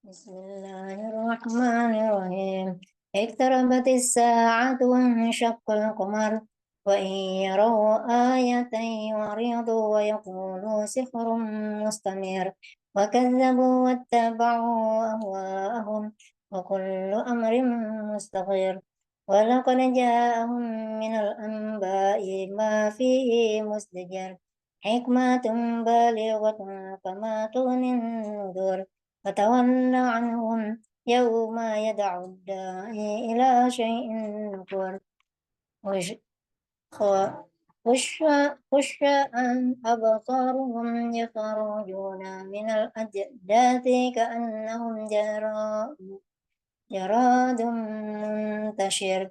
بسم الله الرحمن الرحيم. اقتربت الساعة وانشق القمر، وإن يروا آية يعرضوا ويقولوا سحر مستمر، وكذبوا واتبعوا أهواءهم، وكل أمر مستقر. ولقد جاءهم من الأنباء ما فيه مزدجر، حكمة بالغة فما تغني النذر. فتول عنهم يوم يدعو الداعي إلى شيء نكر. وش خش خش عن أبصارهم يخرجون من الأجداث كأنهم جراد منتشر،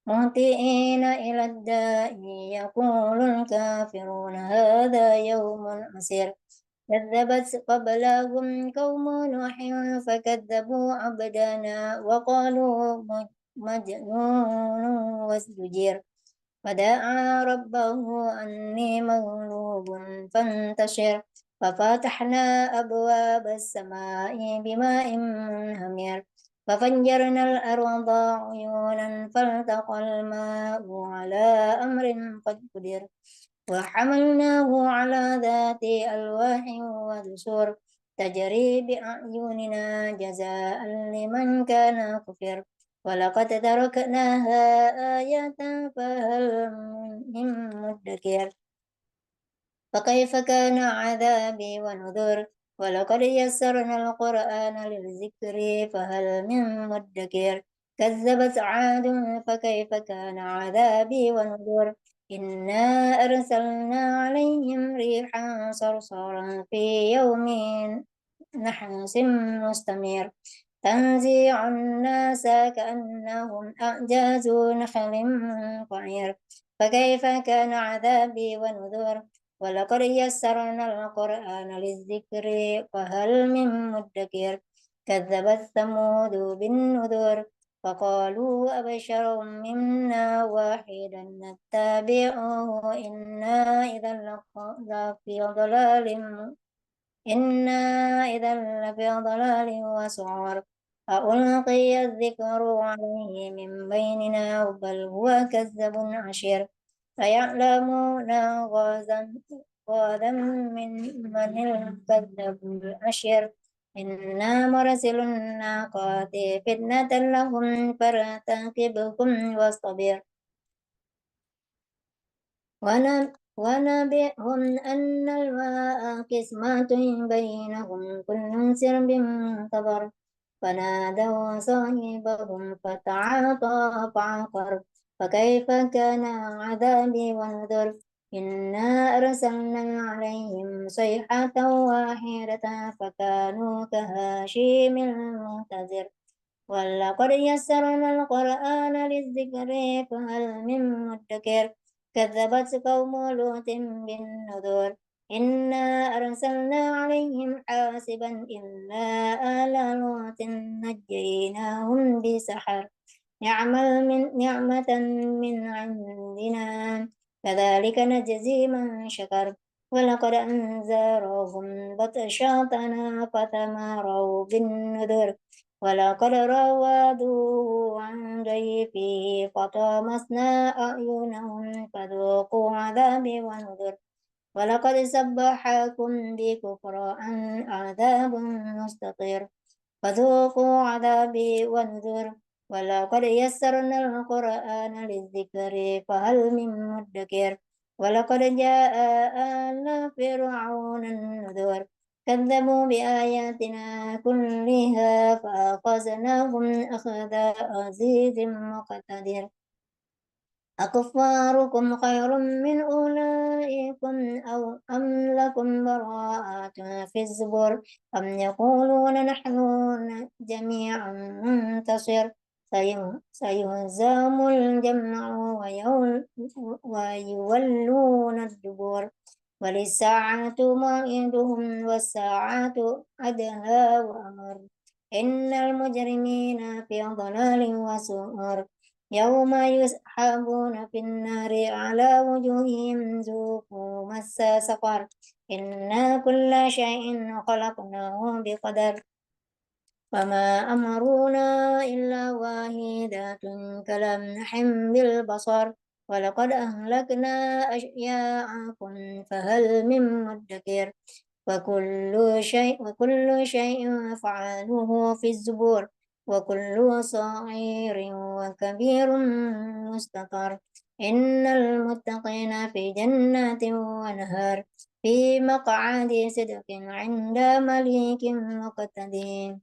مهطعين إلى الداء يقول الكافرون هذا يوم عسير. كذبت قبلهم قوم نوح فكذبوا عبدنا وقالوا مجنون وازدجر. فدعا ربه أني مغلوب فانتشر، ففتحنا أبواب السماء بماء منهمر، ففجرنا الأرض عيونا فالتقى الماء على أمر قد قدر. وحملناه على ذات ألواح ودسر تجري بأعيننا جزاء لمن كان كفر. ولقد تركناها آية فهل من مدكر. فكيف كان عذابي ونذر. ولقد يسرنا القرآن للذكر فهل من مدكر. كذبت عاد فكيف كان عذابي ونذر. إنا أرسلنا عليهم ريحا صرصرا في يوم نحس مستمر، تنزيع الناس كأنهم أعجاز نخل منقعر. فكيف كان عذابي ونذر. ولقد يسرنا القرآن للذكر فهل من مدكر. كذبت ثمود بالنذر فقالوا أبشر منا واحدا نتبعه إنا إذا لفي ضلال وسعر. ألقي الذكر عليه من بيننا بل هو كذب عشير. فيعلمون غدا من الكذب العشير. إنا مرسل الناقات فتنة لهم فارتقبهم واصطبر. ونبئهم أن الماء قسمة بينهم كل سرب منتظر. فنادوا صاحبهم فتعاطى فعقر. فكيف كان عذابي ونذر. إنا أرسلنا عليهم صيحة واحدة فكانوا كهاشيم المنتظر. ولقد يسرنا القرآن للذكر فهل من مدكر. كذبت قوم لوط بالنذر. إنا أرسلنا عليهم حاسبا إلا آل لوط نجيناهم بسحر نعمة من عندنا كذلك نجزي من شكر. ولقد أنذرهم بطشاتنا فتماروا بالنذر. ولقد راودوه عن ضيفه فطمسنا أعينهم فذوقوا عذابي ونذر. ولقد سبحكم بكفر عن عذاب مستقر. فذوقوا عذابي ونذر. ولقد يسرنا القرآن للذكر فهل من مدكر. ولقد جاء آل فرعون النذر. كذبوا بآياتنا كلها فأخذناهم أخذ عزيز مقتدر. أكفاركم خير من أولئكم أو أم لكم براءة في الزبر. أم يقولون نحن جميع منتصر. سيهزم الجمع ويولون الدبر. وللساعة موعدهم والساعة أدهى وأمر. إن المجرمين في ضلال وسعر. يوم يسحبون في النار على وجوههم ذوقوا مس سقر. إنا كل شيء خلقناه بقدر. وما أمرونا إلا واحدة كلمح بالبصر ولقد أهلكنا أشياءكم فهل من مدكر وكل شيء فعلوه في الزبور وكل صغير وكبير مستطر إن المتقين في جنات ونهر في مقعد صدق عند مليك مقتدر.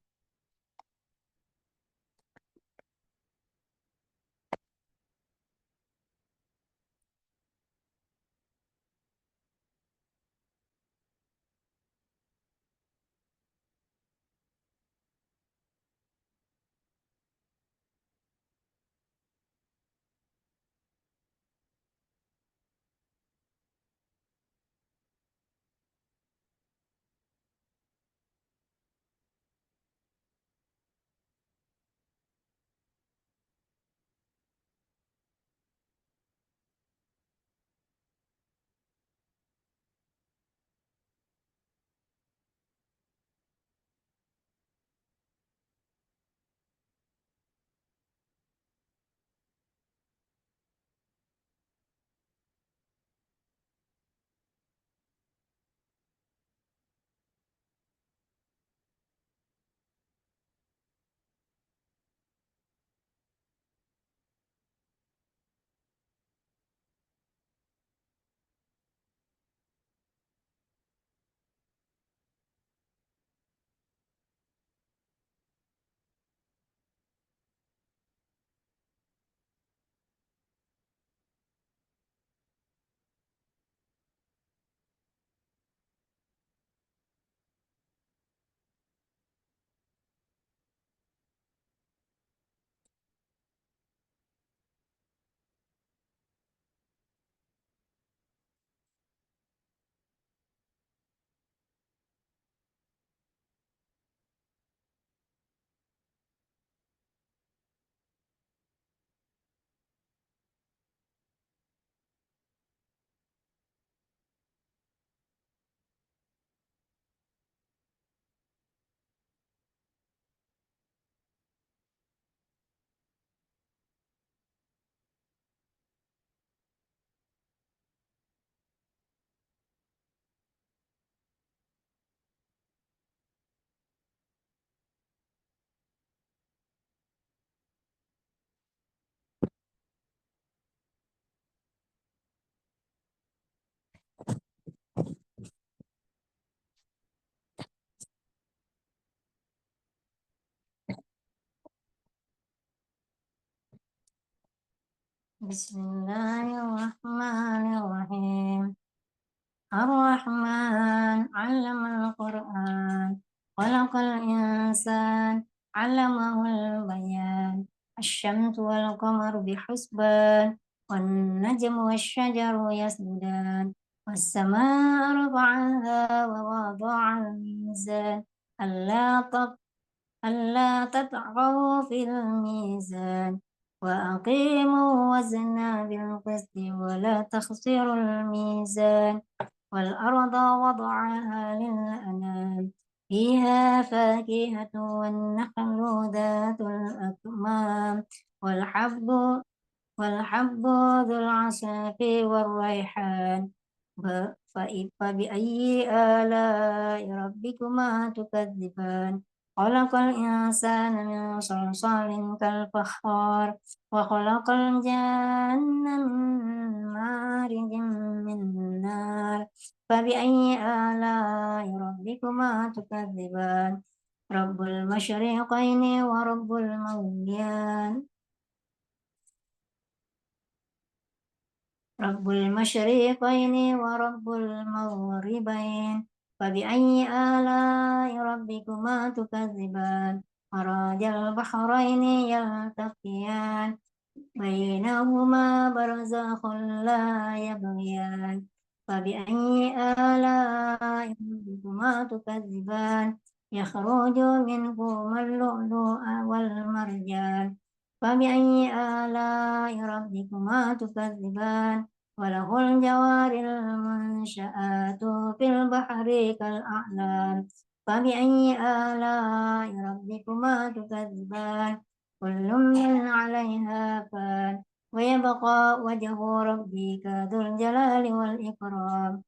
بسم الله الرحمن الرحيم الرحمن علم القرآن خلق الإنسان علمه البيان الشمس والقمر بحسبان والنجم والشجر يسجدان والسماء رفعها ووضع الميزان ألا ألا تطغوا في الميزان وأقيموا وزنا بالقسط ولا تخسروا الميزان والأرض وضعها للأنام فيها فاكهة والنخل ذات الأكمام والحب ذو العصف والريحان فبأي آلاء ربكما تكذبان خلق الإنسان من صلصال كالفخار وخلق الجن من مارج من نار فبأي آلاء ربكما تكذبان رب المشرقين ورب المغربين رب المشرقين ورب المغربين فبأي آلاء ربكما تكذبان مرج البحرين يلتقيان بينهما برزخ لا يبغيان فبأي آلاء ربكما تكذبان يخرج منهما اللؤلؤ والمرجان فبأي آلاء ربكما تكذبان وله الجوار المنشآت في البحر كالأعلام فبأي آلاء ربكما تكذبان كل من عليها فان ويبقى وجه ربك ذو الجلال والإكرام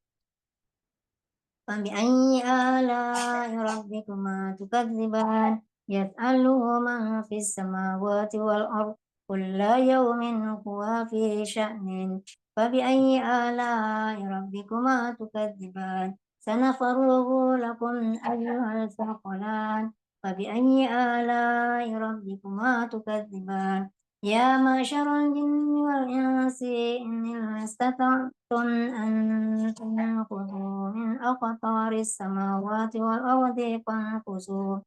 فبأي آلاء ربكما تكذبان يسأله من في السماوات والأرض كل يوم هو في شأن فبأي آلاء ربكما تكذبان سنفرغ لكم أيها الثقلان فبأي آلاء ربكما تكذبان يا معشر الجن والإنس إن استطعتم أن تنفذوا من أقطار السماوات والأرض فانفذوا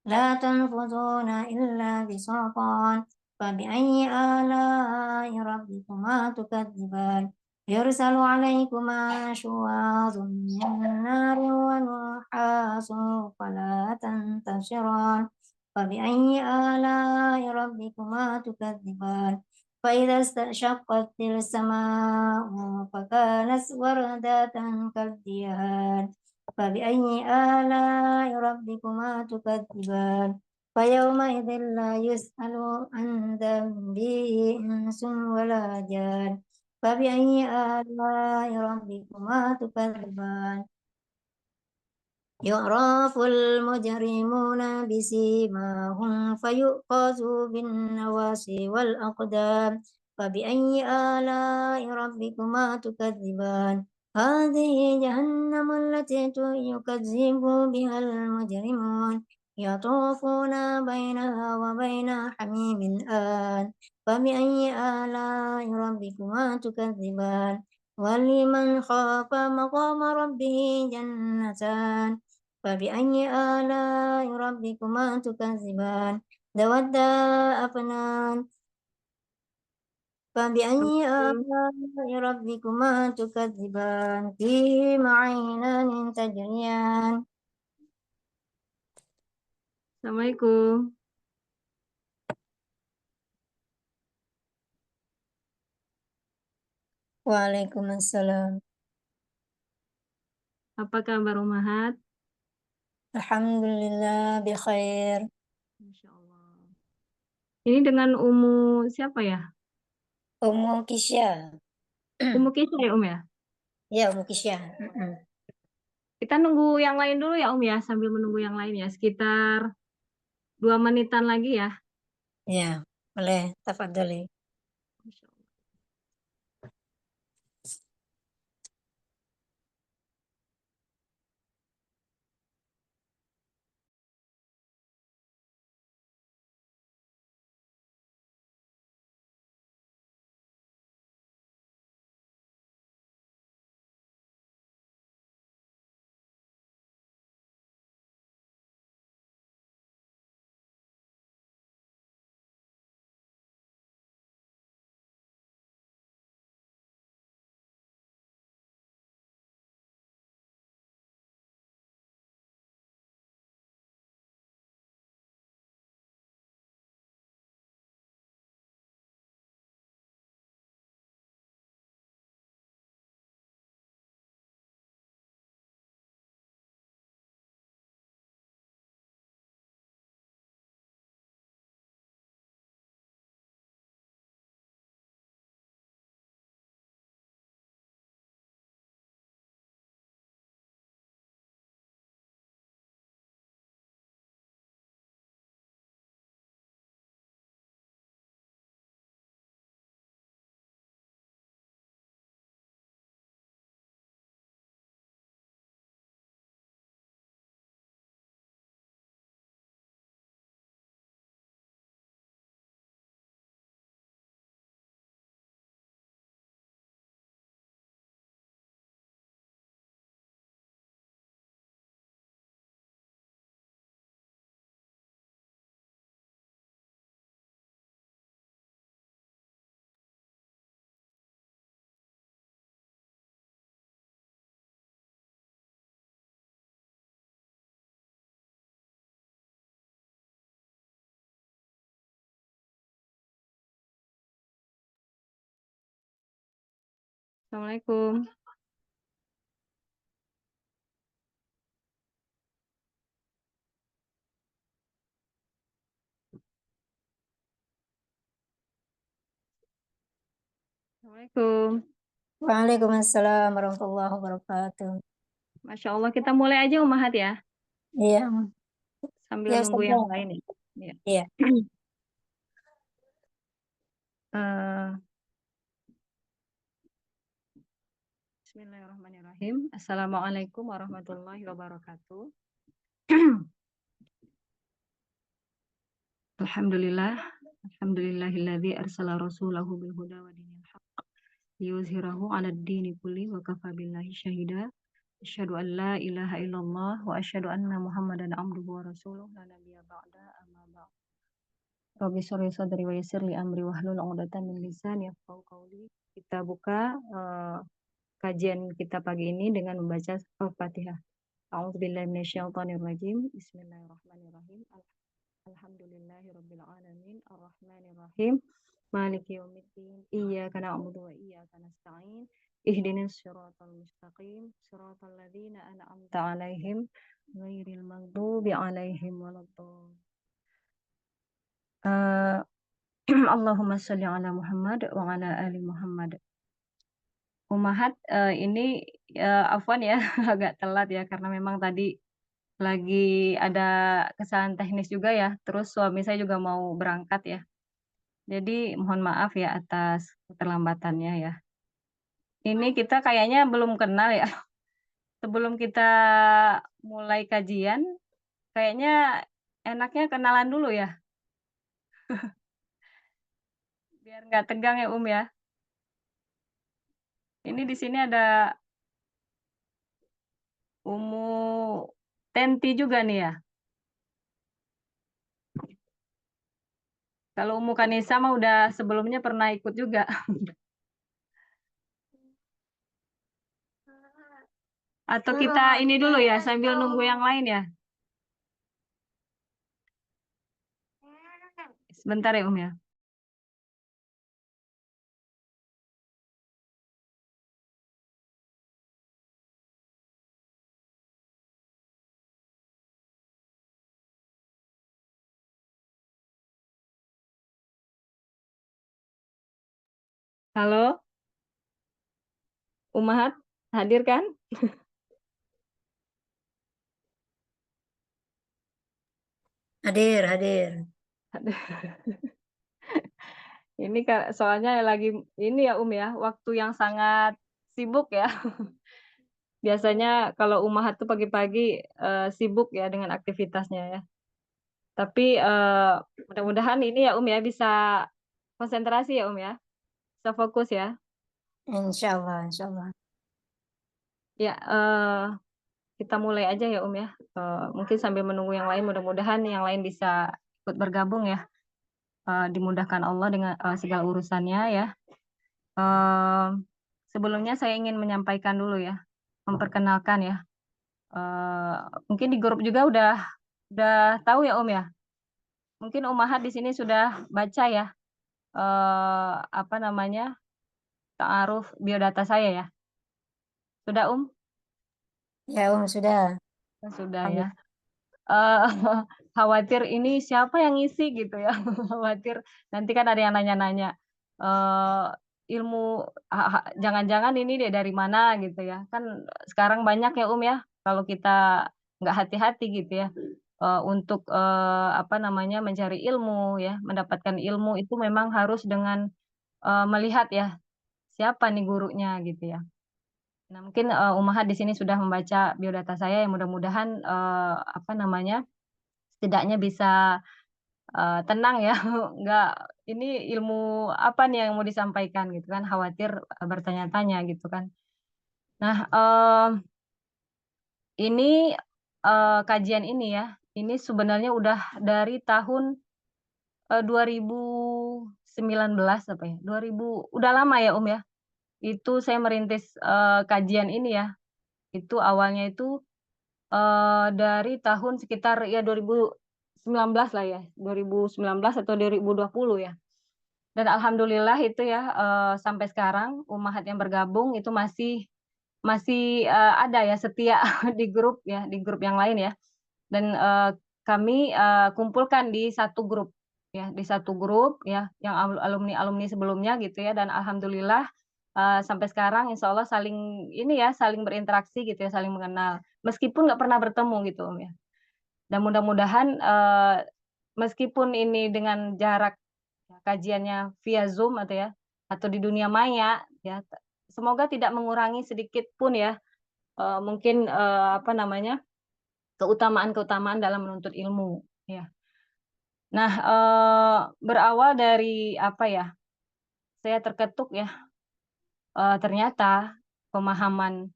لا تنفذون إلا بسلطان فبأي آلاء ربكما تكذبان يرسل عليكما شواظ من نار ونحاس فلا تنتصران فبأي آلاء ربكما تكذبان فإذا استشقت السماء فكانت وردة كالدهان فبأي آلاء ربكما تكذبان فيومئذ لا يسأل عن ذنبه إنس ولا جان فبأي آلاء ربكما تكذبان يعرف المجرمون بسيماهم فيؤخذوا بالنواصي والأقدام فبأي آلاء ربكما تكذبان هذه جهنم التي يكذب بها المجرمون يطوفون بينها وبين حميم آن فبأي آلاء ربكما تكذبان ولمن خاف مقام ربه جنتان فبأي آلاء ربكما تكذبان ذواتا أفنان فبأي آلاء ربكما تكذبان فيهما عينان تجريان Assalamualaikum. Waalaikumsalam. Apa kabar Umahat? Alhamdulillah bi khair. Masya Allah. Ini dengan Umu siapa ya? Ummu Kisya. Umu Kisah ya ya? Ya, Ummu Kisya. Kita nunggu yang lain dulu ya ya, sambil menunggu yang lain ya. Sekitar 2 menitan lagi ya. Ya, boleh. Tafadhali. Masya Allah. Assalamualaikum. Assalamualaikum. Waalaikumsalam warahmatullahi wabarakatuh. Masya Allah, kita mulai aja Umahat ya, Iya, sambil ya nunggu yang Ustazah. lain ya. Ya. Iya. Eh, Bismillahirrahmanirrahim. Assalamualaikum warahmatullahi wabarakatuh. Alhamdulillah. Alhamdulillahilladzi arsala rasulahu bil huda wa dinil haqq liyuzhirahu 'alad dini kulli wa kafa billahi syahida. Asyhadu an la ilaha illallah wa asyhadu anna Muhammadan abduhu wa rasuluh la nabiyya ba'da amma ba'd. Rabbi shrah sadri wa yassir li amri wahlul 'uqdatam min lisani yafqahu qawli. Kita buka kajian kita pagi ini dengan membaca Al-Fatihah. A'udzubillahi minasyaitonirrajim. Bismillahirrahmanirrahim. Alhamdulillahirabbil alamin arrahmanir rahim maliki yaumiddin iyyaka na'budu wa iyyaka nasta'in ihdinas siratal mustaqim siratal ladzina an'amta 'alaihim ghairil maghdubi 'alaihim waladdallin. Allahumma shalli 'ala Muhammad wa 'ala ali Muhammad. Ummahat, ini afwan ya agak telat ya karena memang tadi lagi ada kesalahan teknis juga ya, terus suami saya juga mau berangkat ya. Jadi mohon maaf ya atas keterlambatannya ya. Ini kita kayaknya belum kenal ya. Sebelum kita mulai kajian, kayaknya enaknya kenalan dulu ya, biar nggak tegang ya ya. Ini di sini ada Umu Tenti juga nih ya. Kalau Umu Kanisa mah udah sebelumnya pernah ikut juga. Atau kita ini dulu ya sambil nunggu yang lain ya. Sebentar ya ya. Halo, Umahat, hadir kan? Hadir, hadir. Ini soalnya lagi ini ya ya, waktu yang sangat sibuk ya. Biasanya kalau Umahat tuh pagi-pagi sibuk ya dengan aktivitasnya ya. Tapi mudah-mudahan ini ya ya bisa konsentrasi ya ya, bisa fokus ya. Insya Allah, insya Allah. Ya, kita mulai aja ya ya. Mungkin sambil menunggu yang lain, mudah-mudahan yang lain bisa ikut bergabung ya. Dimudahkan Allah dengan segala urusannya ya. Sebelumnya saya ingin menyampaikan dulu ya, memperkenalkan ya. Mungkin di grup juga udah tahu ya ya. Mungkin Umahat di sini sudah baca ya apa namanya ta'aruf biodata saya ya. Sudah Ya sudah. Sudah ya. Alhamdulillah. Eh, khawatir ini siapa yang ngisi gitu ya. Khawatir nanti kan ada yang nanya-nanya eh, ilmu jangan-jangan ini deh dari mana gitu ya. Kan sekarang banyak ya ya kalau kita nggak hati-hati gitu ya untuk apa namanya mencari ilmu ya, mendapatkan ilmu itu memang harus dengan melihat ya siapa nih gurunya gitu ya. Nah, mungkin Umahat di sini sudah membaca biodata saya yang mudah-mudahan apa namanya setidaknya bisa tenang ya, nggak ini ilmu apa nih yang mau disampaikan gitu kan, khawatir bertanya-tanya gitu kan. Nah, ini kajian ini ya, ini sebenarnya udah dari tahun 2019 apa ya, 2000 udah lama ya ya. Itu saya merintis kajian ini ya. Itu awalnya itu dari tahun sekitar ya 2019 lah ya, 2019 atau 2020 ya. Dan alhamdulillah itu ya, sampai sekarang Umahat yang bergabung itu masih masih, ada ya setia di grup ya, di grup yang lain ya. Dan, kami, kumpulkan di satu grup ya, di satu grup ya, yang alumni-alumni sebelumnya gitu ya, dan alhamdulillah sampai sekarang insya Allah saling ini ya, saling berinteraksi gitu ya, saling mengenal. Meskipun nggak pernah bertemu gitu Om ya. Dan mudah-mudahan meskipun ini dengan jarak kajiannya via Zoom atau ya, atau di dunia maya ya, semoga tidak mengurangi sedikit pun ya, mungkin, apa namanya, keutamaan-keutamaan dalam menuntut ilmu, ya. Nah, berawal dari apa ya, saya terketuk ya, ternyata pemahaman,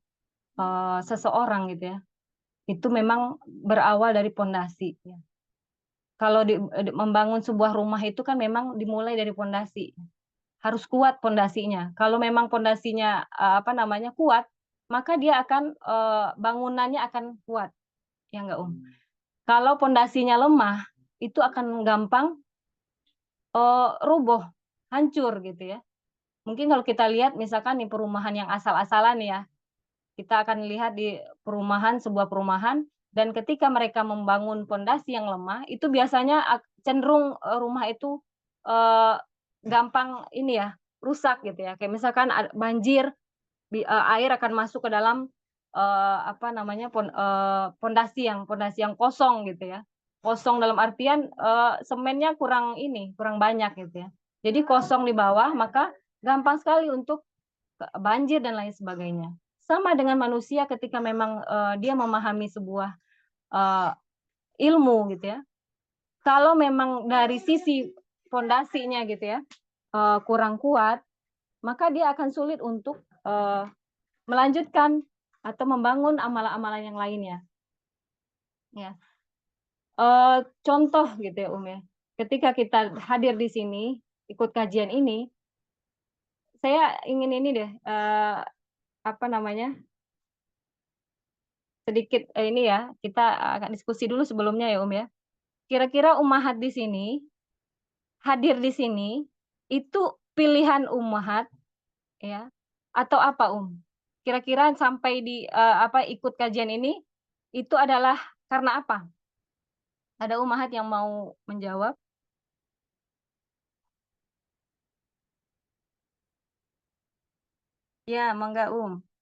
seseorang gitu ya, itu memang berawal dari pondasi ya. Kalau membangun sebuah rumah itu kan memang dimulai dari pondasi, harus kuat pondasinya. Kalau memang pondasinya, apa namanya, kuat, maka dia akan, bangunannya akan kuat, ya nggak, Kalau pondasinya lemah, itu akan gampang, rubuh, hancur gitu ya. Mungkin kalau kita lihat misalkan nih perumahan yang asal-asalan ya, kita akan lihat di sebuah perumahan dan ketika mereka membangun pondasi yang lemah, itu biasanya cenderung, rumah itu, eee, gampang ini ya, rusak gitu ya. Kayak misalkan banjir, air akan masuk ke dalam, apa namanya, pondasi yang kosong gitu ya. Kosong dalam artian, semennya kurang ini, kurang banyak gitu ya. Jadi kosong di bawah, maka gampang sekali untuk banjir dan lain sebagainya. Sama dengan manusia ketika memang, dia memahami sebuah, eee, ilmu gitu ya, kalau memang dari sisi pondasinya gitu ya, kurang kuat, maka dia akan sulit untuk, melanjutkan atau membangun amalan-amalan yang lainnya, ya. Contoh gitu ya, ya, ketika kita hadir di sini, ikut kajian ini, saya ingin ini deh, apa namanya, sedikit, ini ya, kita akan diskusi dulu sebelumnya ya, ya. Kira-kira ummahat di sini, hadir di sini, itu pilihan ummahat ya, atau apa, Kira-kira sampai di, apa, ikut kajian ini, itu adalah karena apa? Ada ummahat yang mau menjawab? Ya, mangga,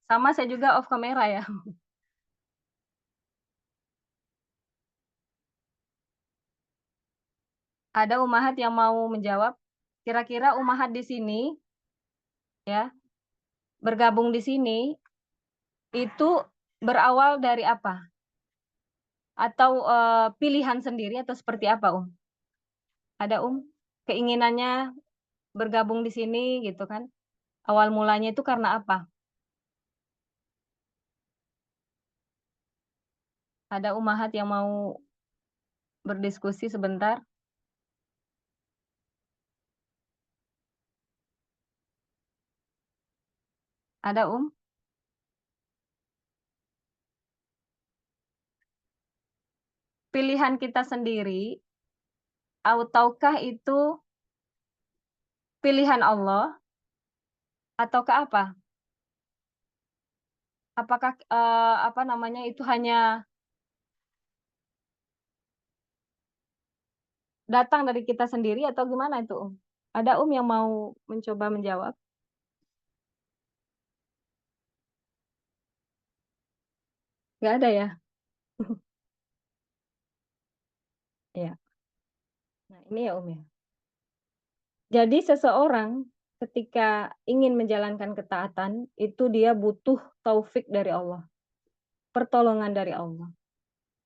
Sama saya juga off kamera ya. Ada ummahat yang mau menjawab? Kira-kira ummahat di sini ya, bergabung di sini, itu berawal dari apa? Atau, pilihan sendiri atau seperti apa, Ada, Keinginannya bergabung di sini gitu kan, awal mulanya itu karena apa? Ada ummahat yang mau berdiskusi sebentar? Ada, Pilihan kita sendiri ataukah itu pilihan Allah ataukah apa? Apakah, apa namanya, itu hanya datang dari kita sendiri atau gimana itu, Ada, yang mau mencoba menjawab? Nggak ada ya? Iya. Nah ini ya, ya. Jadi seseorang ketika ingin menjalankan ketaatan, itu dia butuh taufik dari Allah, pertolongan dari Allah.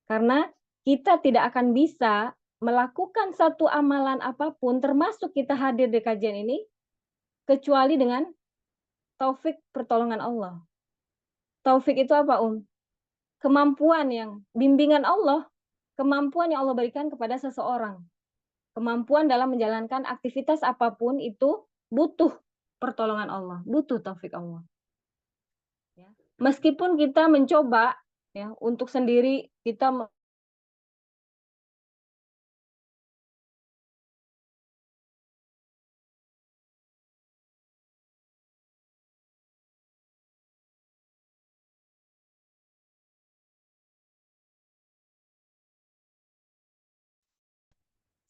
Karena kita tidak akan bisa melakukan satu amalan apapun, termasuk kita hadir di kajian ini, kecuali dengan taufik pertolongan Allah. Taufik itu apa, Kemampuan bimbingan Allah, kemampuan yang Allah berikan kepada seseorang. Kemampuan dalam menjalankan aktivitas apapun itu butuh pertolongan Allah, butuh taufik Allah. Ya. Meskipun kita mencoba ya untuk sendiri kita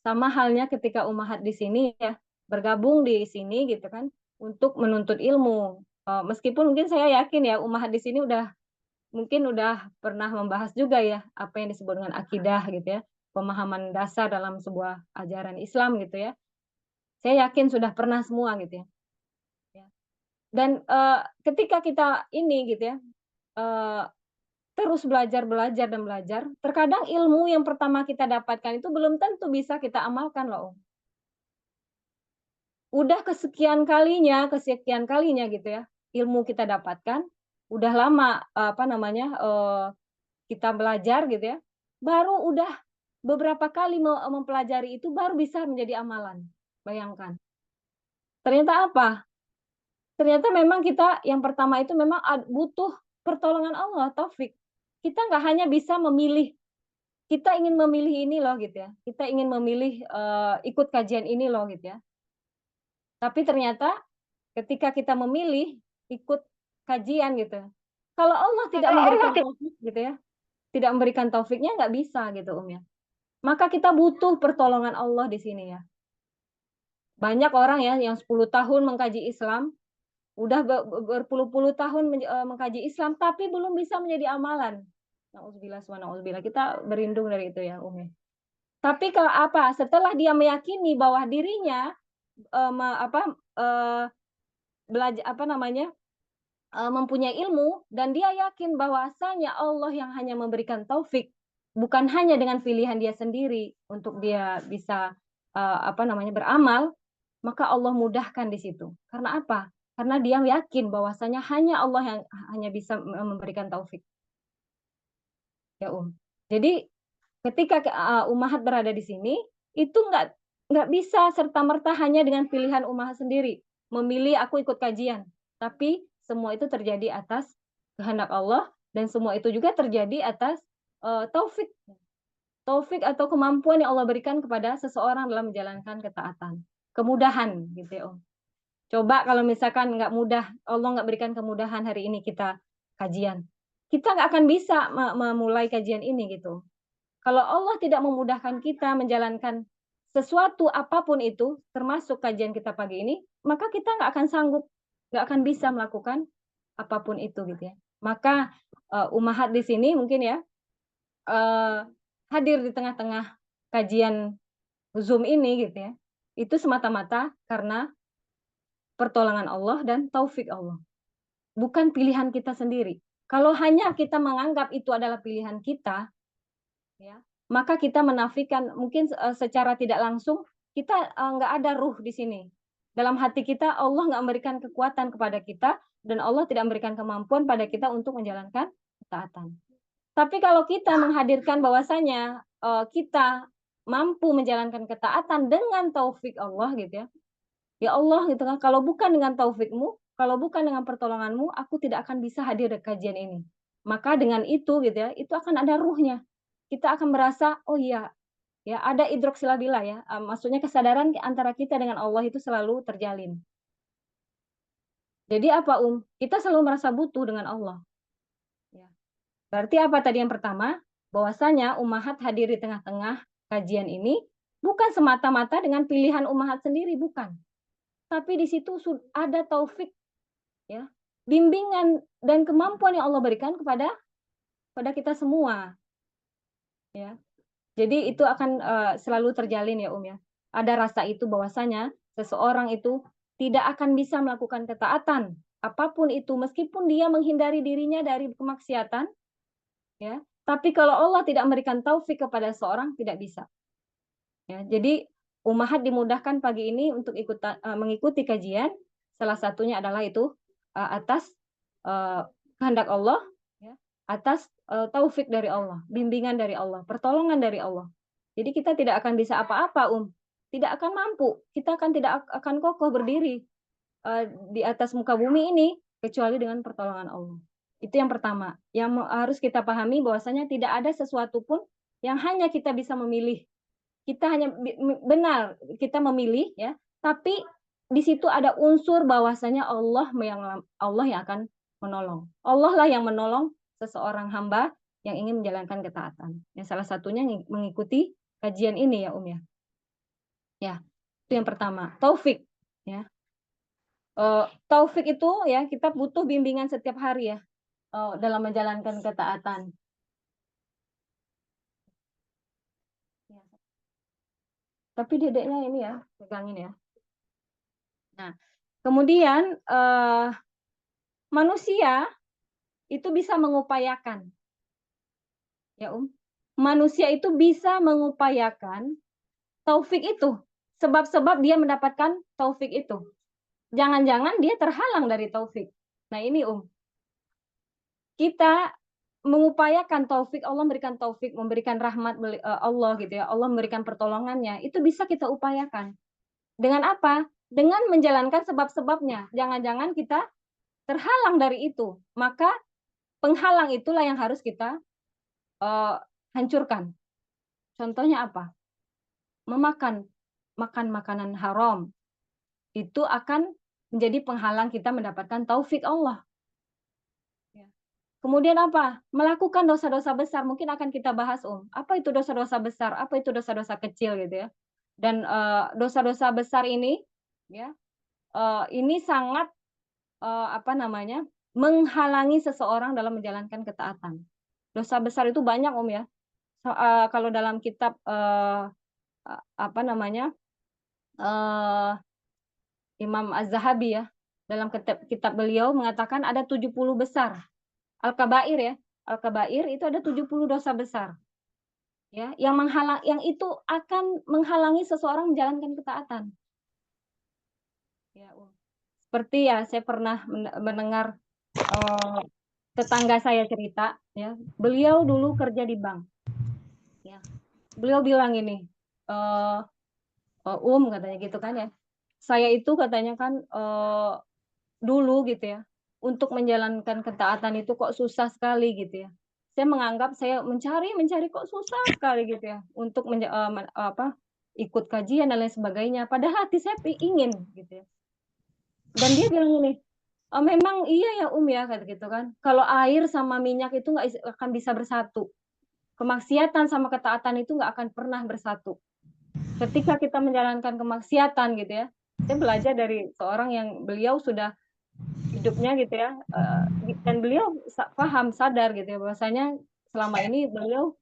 sama halnya ketika ummahat di sini ya bergabung di sini gitu kan. untuk menuntut ilmu. Meskipun mungkin saya yakin ya Ummahat di sini mungkin udah pernah membahas juga ya apa yang disebut dengan akidah gitu ya, pemahaman dasar dalam sebuah ajaran Islam gitu ya. Saya yakin sudah pernah semua gitu ya. Ya. Dan ketika kita ini gitu ya, eee, terus belajar dan belajar, terkadang ilmu yang pertama kita dapatkan itu belum tentu bisa kita amalkan loh. Udah kesekian kalinya gitu ya, ilmu kita dapatkan, udah lama, apa namanya, kita belajar gitu ya, baru udah beberapa kali mempelajari itu baru bisa menjadi amalan. Bayangkan. Ternyata apa? Ternyata memang kita yang pertama itu memang butuh pertolongan Allah, taufik. Kita nggak hanya bisa memilih, kita ingin memilih ini loh gitu ya, kita ingin memilih, ikut kajian ini loh gitu ya. Tapi ternyata ketika kita memilih ikut kajian gitu, kalau Allah tidak memberikan taufik gitu ya, tidak memberikan taufiknya nggak bisa gitu ya. Maka kita butuh pertolongan Allah di sini ya. Banyak orang ya yang 10 tahun mengkaji Islam, udah berpuluh-puluh tahun mengkaji Islam, tapi belum bisa menjadi amalan. Nauzubillah summa nauzubillah, kita berlindung dari itu ya, Umi. Tapi kalau apa, setelah dia meyakini bahwa dirinya, eee, me apa, eee, apa namanya, mempunyai ilmu dan dia yakin bahwasanya Allah yang hanya memberikan taufik, bukan hanya dengan pilihan dia sendiri untuk dia bisa, apa namanya, beramal, maka Allah mudahkan di situ. Karena apa? Karena dia yakin bahwasanya hanya Allah yang hanya bisa memberikan taufik, ya, Jadi ketika Ummahat berada di sini, itu nggak bisa serta-merta hanya dengan pilihan Ummahat sendiri, memilih aku ikut kajian, tapi semua itu terjadi atas kehendak Allah dan semua itu juga terjadi atas, taufik taufik atau kemampuan yang Allah berikan kepada seseorang dalam menjalankan ketaatan, kemudahan gitu ya, Coba kalau misalkan nggak mudah, Allah nggak berikan kemudahan hari ini kita kajian, kita nggak akan bisa memulai kajian ini gitu. Kalau Allah tidak memudahkan kita menjalankan sesuatu apapun itu, termasuk kajian kita pagi ini, maka kita nggak akan sanggup, nggak akan bisa melakukan apapun itu gitu ya. Maka, Ummahat di sini mungkin ya, eee, hadir di tengah-tengah kajian Zoom ini gitu ya, itu semata-mata karena pertolongan Allah dan taufik Allah, bukan pilihan kita sendiri. Kalau hanya kita menganggap itu adalah pilihan kita, ya, maka kita menafikan mungkin, secara tidak langsung kita, nggak ada ruh di sini. Dalam hati kita Allah nggak memberikan kekuatan kepada kita dan Allah tidak memberikan kemampuan pada kita untuk menjalankan ketaatan. Tapi kalau kita menghadirkan bahwasanya, kita mampu menjalankan ketaatan dengan taufik Allah gitu ya, "Ya Allah," gitu kan, "kalau bukan dengan taufikmu, kalau bukan dengan pertolonganmu, aku tidak akan bisa hadir di kajian ini." Maka dengan itu gitu ya, itu akan ada ruhnya. Kita akan merasa, "Oh iya, ya ada idrok silabila ya," maksudnya kesadaran antara kita dengan Allah itu selalu terjalin. Jadi apa, kita selalu merasa butuh dengan Allah, ya. Berarti apa tadi yang pertama, bahwasanya Ummahat hadir di tengah-tengah kajian ini bukan semata-mata dengan pilihan Ummahat sendiri, bukan. Tapi di situ ada taufik ya, bimbingan dan kemampuan yang Allah berikan kepada kita semua, ya. Jadi itu akan, selalu terjalin ya, ya. Ada rasa itu bahwasanya seseorang itu tidak akan bisa melakukan ketaatan, apapun itu, meskipun dia menghindari dirinya dari kemaksiatan, ya, tapi kalau Allah tidak memberikan taufik kepada seorang, tidak bisa, ya. Jadi Ummahat dimudahkan pagi ini untuk mengikuti kajian, salah satunya adalah itu, atas, kehendak Allah, ya, atas, taufik dari Allah, bimbingan dari Allah, pertolongan dari Allah. Jadi kita tidak akan bisa apa-apa, tidak akan mampu, kita tidak akan kokoh berdiri, di atas muka bumi ini, kecuali dengan pertolongan Allah. Itu yang pertama, yang harus kita pahami bahwasanya tidak ada sesuatu pun yang hanya kita bisa memilih. Kita hanya benar, kita memilih ya, tapi di situ ada unsur bahwasanya Allah yang akan menolong. Allah lah yang menolong seseorang hamba yang ingin menjalankan ketaatan. Yang salah satunya mengikuti kajian ini ya, ya. Ya, itu yang pertama, taufik ya. Taufik itu ya kita butuh bimbingan setiap hari ya dalam menjalankan ketaatan. Ya. Tapi dedeknya ini ya, pegangin ya. Nah, kemudian manusia itu bisa mengupayakan, ya Manusia itu bisa mengupayakan taufik itu, sebab-sebab dia mendapatkan taufik itu. Jangan-jangan dia terhalang dari taufik. Nah ini kita mengupayakan taufik, Allah memberikan taufik, memberikan rahmat Allah gitu ya, Allah memberikan pertolongannya, itu bisa kita upayakan. Dengan apa? Dengan menjalankan sebab-sebabnya. Jangan-jangan kita terhalang dari itu. Maka penghalang itulah yang harus kita hancurkan. Contohnya apa? Makan makanan haram. Itu akan menjadi penghalang kita mendapatkan taufik Allah. Kemudian apa? Melakukan dosa-dosa besar. Mungkin akan kita bahas, apa itu dosa-dosa besar? Apa itu dosa-dosa kecil gitu ya? Dan dosa-dosa besar ini, ya, ini sangat menghalangi seseorang dalam menjalankan ketaatan. Dosa besar itu banyak ya. Kalau dalam kitab Imam Az-Zahabi ya, dalam kitab beliau mengatakan ada 70 besar. Al-Kabair ya. Al-Kabair itu ada 70 dosa besar. Ya, yang itu akan menghalangi seseorang menjalankan ketaatan. Ya, seperti ya saya pernah mendengar tetangga saya cerita ya, beliau dulu kerja di bank. Ya. Beliau bilang ini, katanya gitu kan ya. Saya itu katanya kan dulu gitu ya, untuk menjalankan ketaatan itu kok susah sekali gitu ya. Saya menganggap saya mencari kok susah sekali gitu ya untuk ikut kajian dan lain sebagainya. Padahal hati saya ingin gitu ya. Dan dia bilang ini, memang iya ya ya kata gitu kan. Kalau air sama minyak itu nggak akan bisa bersatu. Kemaksiatan sama ketaatan itu nggak akan pernah bersatu. Ketika kita menjalankan kemaksiatan gitu ya, saya belajar dari seorang yang beliau sudah hidupnya gitu ya, dan beliau paham, sadar gitu ya, bahwasanya selama ini beliau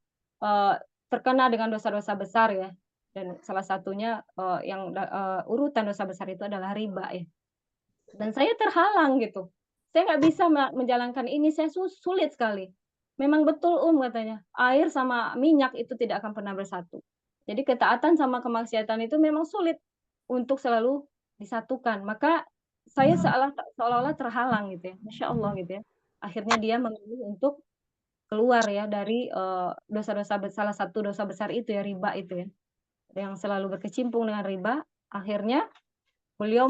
terkena dengan dosa-dosa besar ya, dan salah satunya urutan dosa besar itu adalah riba ya. Dan saya terhalang gitu, saya nggak bisa menjalankan ini, saya sulit sekali. Memang betul katanya, air sama minyak itu tidak akan pernah bersatu. Jadi ketaatan sama kemaksiatan itu memang sulit untuk selalu disatukan. Maka saya seolah-olah terhalang gitu ya, Masya Allah gitu ya. Akhirnya dia memilih untuk keluar ya dari dosa-dosa salah satu dosa besar itu ya, riba itu ya. Yang selalu berkecimpung dengan riba, akhirnya beliau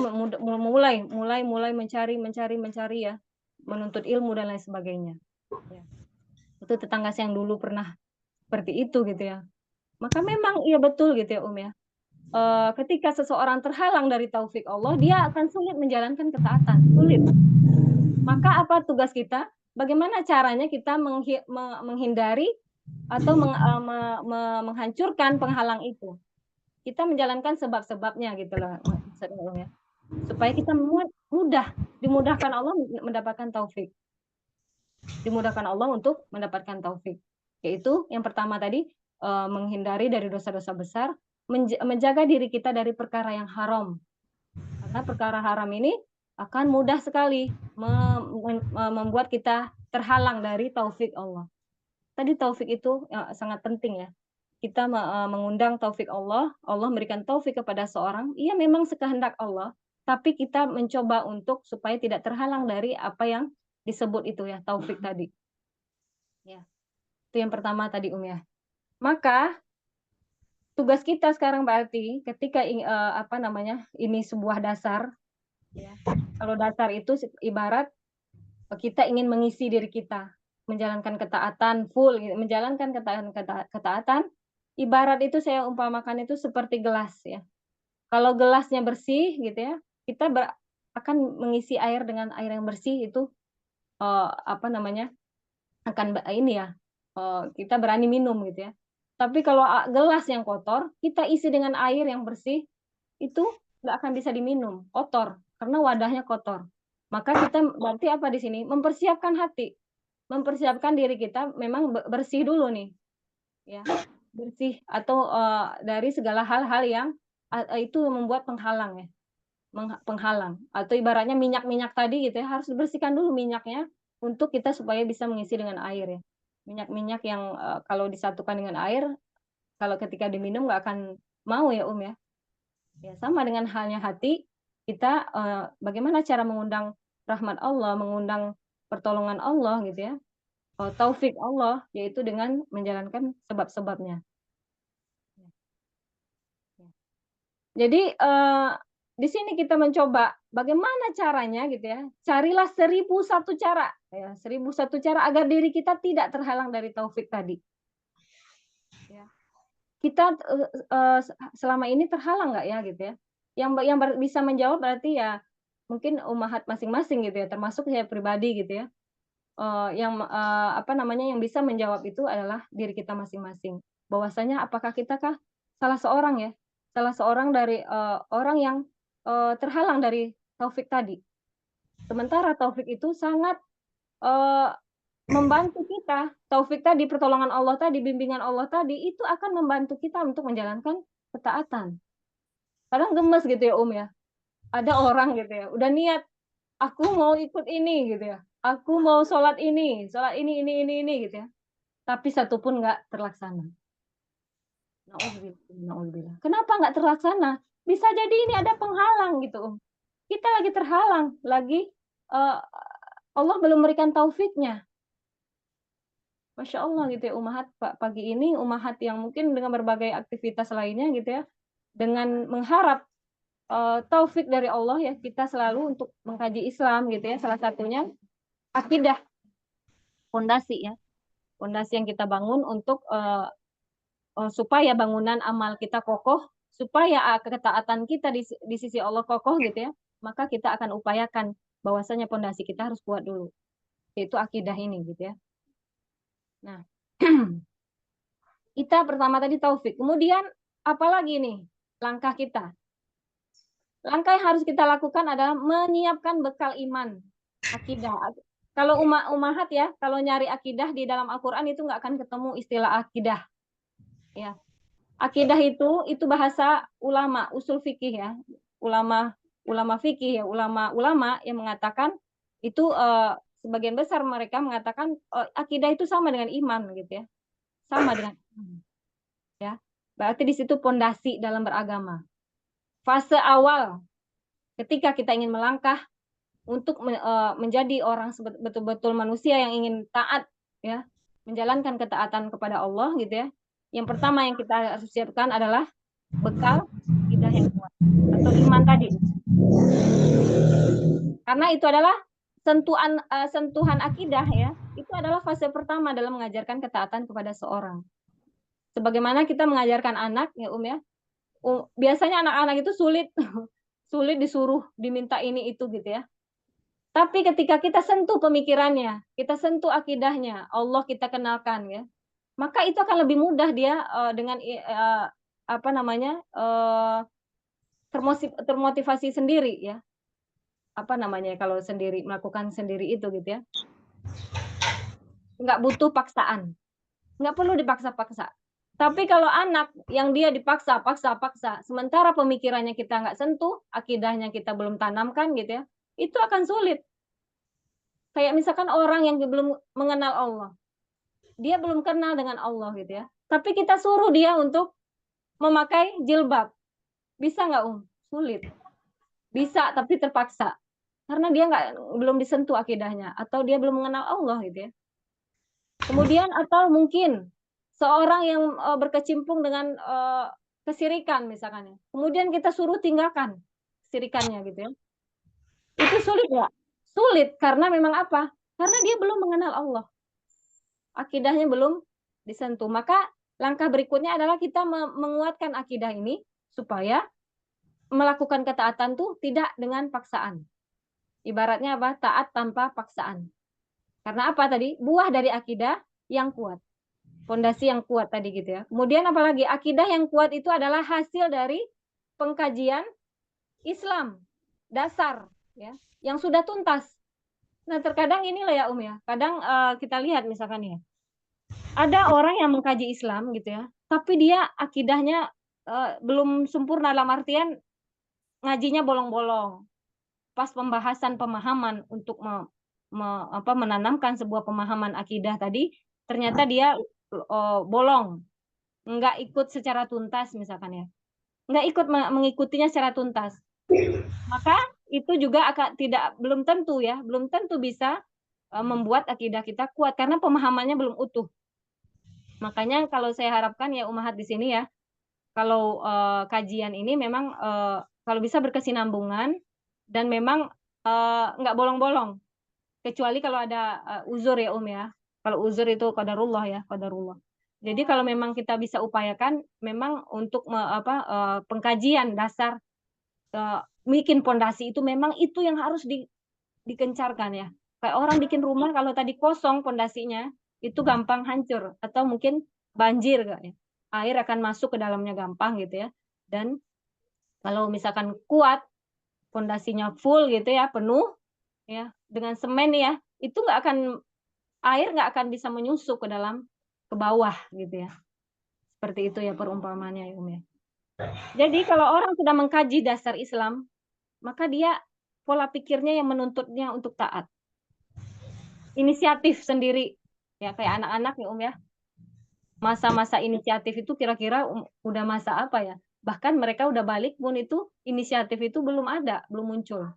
mulai mencari ya, menuntut ilmu dan lain sebagainya. Ya. Itu tetangga saya yang dulu pernah seperti itu gitu ya. Maka memang iya betul gitu ya ya. Ketika seseorang terhalang dari taufik Allah, dia akan sulit menjalankan ketaatan, sulit. Maka apa tugas kita? Bagaimana caranya kita menghindari atau menghancurkan penghalang itu? Kita menjalankan sebab-sebabnya gitu loh, maksudnya ya. Supaya kita dimudahkan Allah mendapatkan taufik. Dimudahkan Allah untuk mendapatkan taufik. Yaitu yang pertama tadi, menghindari dari dosa-dosa besar, menjaga diri kita dari perkara yang haram. Karena perkara haram ini akan mudah sekali membuat kita terhalang dari taufik Allah. Tadi taufik itu sangat penting ya. Kita mengundang taufik Allah, Allah memberikan taufik kepada seorang, iya memang sekehendak Allah, tapi kita mencoba untuk supaya tidak terhalang dari apa yang disebut itu ya, taufik tadi. Ya. Itu yang pertama tadi ya. Maka tugas kita sekarang berarti ketika ini sebuah dasar ya. Kalau dasar itu ibarat kita ingin mengisi diri kita, menjalankan ketaatan full, menjalankan ketaatan, ibarat itu saya umpamakan itu seperti gelas ya. Kalau gelasnya bersih gitu ya, kita akan mengisi air dengan air yang bersih itu akan ini ya, kita berani minum gitu ya. Tapi kalau gelas yang kotor, kita isi dengan air yang bersih, itu nggak akan bisa diminum, kotor. karena wadahnya kotor. Maka kita berarti apa di sini? Mempersiapkan hati, mempersiapkan diri kita memang bersih dulu nih, ya, bersih atau dari segala hal-hal yang itu membuat penghalang ya, penghalang atau ibaratnya minyak-minyak tadi gitu ya, harus dibersihkan dulu minyaknya untuk kita supaya bisa mengisi dengan air ya. Minyak-minyak yang kalau disatukan dengan air, kalau ketika diminum nggak akan mau ya ya. Ya sama dengan halnya hati, kita bagaimana cara mengundang rahmat Allah, mengundang pertolongan Allah gitu ya, taufik Allah, yaitu dengan menjalankan sebab-sebabnya. Jadi, di sini kita mencoba bagaimana caranya gitu ya, carilah 1001 cara, ya 1001 cara agar diri kita tidak terhalang dari taufik tadi. Ya. Kita, selama ini terhalang nggak ya gitu ya? Yang bisa menjawab berarti ya mungkin ummahat masing-masing gitu ya, termasuk saya pribadi gitu ya. Apa namanya, yang bisa menjawab itu adalah diri kita masing-masing. Bahwasanya apakah kita salah seorang ya, salah seorang dari, orang yang, terhalang dari taufik tadi. Sementara taufik itu sangat, eee, membantu kita, taufik tadi, pertolongan Allah tadi, bimbingan Allah tadi, itu akan membantu kita untuk menjalankan ketaatan. Kadang gemes gitu ya, ya. Ada orang gitu ya, udah niat, "Aku mau ikut ini," gitu ya, "Aku mau sholat ini," gitu ya. Tapi satu pun nggak terlaksana. Na'udzubillah. Kenapa nggak terlaksana? Bisa jadi ini ada penghalang gitu, Kita lagi terhalang, eee, Allah belum memberikan taufiknya. Masya Allah gitu ya, ummahat pagi ini ummahat yang mungkin dengan berbagai aktivitas lainnya gitu ya, dengan mengharap, taufik dari Allah ya, kita selalu untuk mengkaji Islam gitu ya, salah satunya akidah, pondasi ya, pondasi yang kita bangun untuk, supaya bangunan amal kita kokoh, supaya ketaatan kita di sisi Allah kokoh gitu ya, maka kita akan upayakan bahwasanya pondasi kita harus kuat dulu, yaitu akidah ini gitu ya. Nah, kita pertama tadi taufik, kemudian apalagi nih langkah kita? Langkah yang harus kita lakukan adalah menyiapkan bekal iman, akidah. Kalau ummahat ya, kalau nyari akidah di dalam Al-Qur'an itu nggak akan ketemu istilah akidah, ya. Akidah itu bahasa ulama, usul fikih ya. Ulama ulama fikih ya, ulama-ulama yang mengatakan itu, sebagian besar mereka mengatakan, akidah itu sama dengan iman gitu ya. Sama dengan iman, ya. Berarti di situ pondasi dalam beragama. Fase awal ketika kita ingin melangkah untuk menjadi orang betul-betul manusia yang ingin taat ya, menjalankan ketaatan kepada Allah gitu ya. Yang pertama yang kita harus siapkan adalah bekal akidah yang kuat atau iman tadi. Karena itu adalah sentuhan akidah ya, itu adalah fase pertama dalam mengajarkan ketaatan kepada seorang. Sebagaimana kita mengajarkan anak ya ya, biasanya anak-anak itu sulit sulit disuruh diminta ini itu gitu ya. Tapi ketika kita sentuh pemikirannya, kita sentuh akidahnya, Allah kita kenalkan ya, maka itu akan lebih mudah dia, dengan apa namanya, termotivasi sendiri ya, apa namanya kalau sendiri, melakukan sendiri itu gitu ya, nggak butuh paksaan, nggak perlu dipaksa-paksa. Tapi kalau anak yang dia dipaksa, paksa, sementara pemikirannya kita nggak sentuh, akidahnya kita belum tanamkan gitu ya, itu akan sulit. Kayak misalkan orang yang belum mengenal Allah, dia belum kenal dengan Allah gitu ya, tapi kita suruh dia untuk memakai jilbab, bisa nggak, Sulit. Bisa, tapi terpaksa. Karena dia belum disentuh akidahnya, atau dia belum mengenal Allah gitu ya. Kemudian atau mungkin seorang yang, berkecimpung dengan, kesirikan misalkan ya, kemudian kita suruh tinggalkan kesirikannya gitu ya. Itu sulit nggak? Sulit, karena memang apa? Karena dia belum mengenal Allah. Akidahnya belum disentuh. Maka langkah berikutnya adalah kita menguatkan akidah ini supaya melakukan ketaatan tuh tidak dengan paksaan. Ibaratnya apa? Taat tanpa paksaan. Karena apa tadi? Buah dari akidah yang kuat. Pondasi yang kuat tadi gitu ya. Kemudian apalagi akidah yang kuat itu adalah hasil dari pengkajian Islam, dasar ya, yang sudah tuntas. Nah, terkadang inilah ya ya, kadang kita lihat misalkan ya, ada orang yang mengkaji Islam gitu ya, tapi dia akidahnya belum sempurna dalam artian ngajinya bolong-bolong. Pas pembahasan pemahaman untuk menanamkan sebuah pemahaman akidah tadi, ternyata dia bolong, nggak ikut secara tuntas misalkan ya, nggak ikut mengikutinya secara tuntas. Maka itu juga akan belum tentu ya, belum tentu bisa membuat akidah kita kuat karena pemahamannya belum utuh. Makanya kalau saya harapkan ya umahat di sini ya, kalau kajian ini memang kalau bisa berkesinambungan dan memang nggak bolong-bolong, kecuali kalau ada uzur ya ya. Kalau uzur itu qadarullah ya, qadarullah. Jadi kalau memang kita bisa upayakan memang untuk pengkajian dasar bikin pondasi itu memang itu yang harus dikencarkan ya. Kayak orang bikin rumah kalau tadi kosong pondasinya itu gampang hancur atau mungkin banjir ya. Air akan masuk ke dalamnya gampang gitu ya. Dan kalau misalkan kuat pondasinya full gitu ya, penuh ya dengan semen ya, itu nggak akan air nggak akan bisa menyusup ke bawah gitu ya. Seperti itu ya perumpamannya ya ya. Jadi kalau orang sudah mengkaji dasar Islam, maka dia pola pikirnya yang menuntutnya untuk taat. Inisiatif sendiri. Ya kayak anak-anak ya ya. Masa-masa inisiatif itu kira-kira udah masa apa ya? Bahkan mereka udah balik pun itu inisiatif itu belum ada, belum muncul.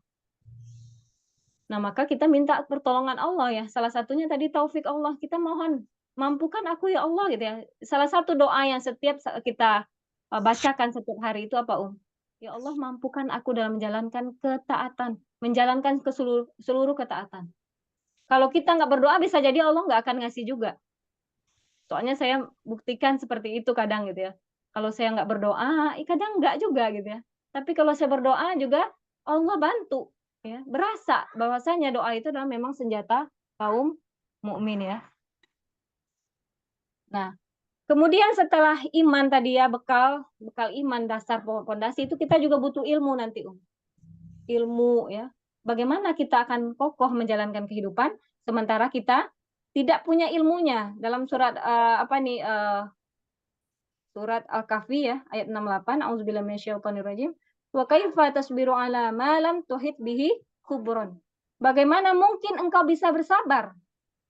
Nah, maka kita minta pertolongan Allah ya. Salah satunya tadi taufik Allah. Kita mohon, mampukan aku ya Allah gitu ya. Salah satu doa yang setiap kita bacakan setiap hari itu apa, Ya Allah, mampukan aku dalam menjalankan ketaatan, menjalankan ke seluruh ketaatan. Kalau kita nggak berdoa bisa jadi Allah nggak akan ngasih juga. Soalnya saya buktikan seperti itu kadang gitu ya. Kalau saya nggak berdoa, kadang nggak juga gitu ya. Tapi kalau saya berdoa juga Allah bantu ya. Berasa bahwasanya doa itu adalah memang senjata kaum mukmin ya. Nah, kemudian setelah iman tadi ya bekal iman dasar pondasi itu kita juga butuh ilmu nanti ilmu ya. Bagaimana kita akan kokoh menjalankan kehidupan sementara kita tidak punya ilmunya dalam surat surat Al-Kahfi ya ayat 68 auzubillahi minasyaitonirrajim wa kaifa tasbiru ala ma lam tuhit bihi khubron. Bagaimana mungkin engkau bisa bersabar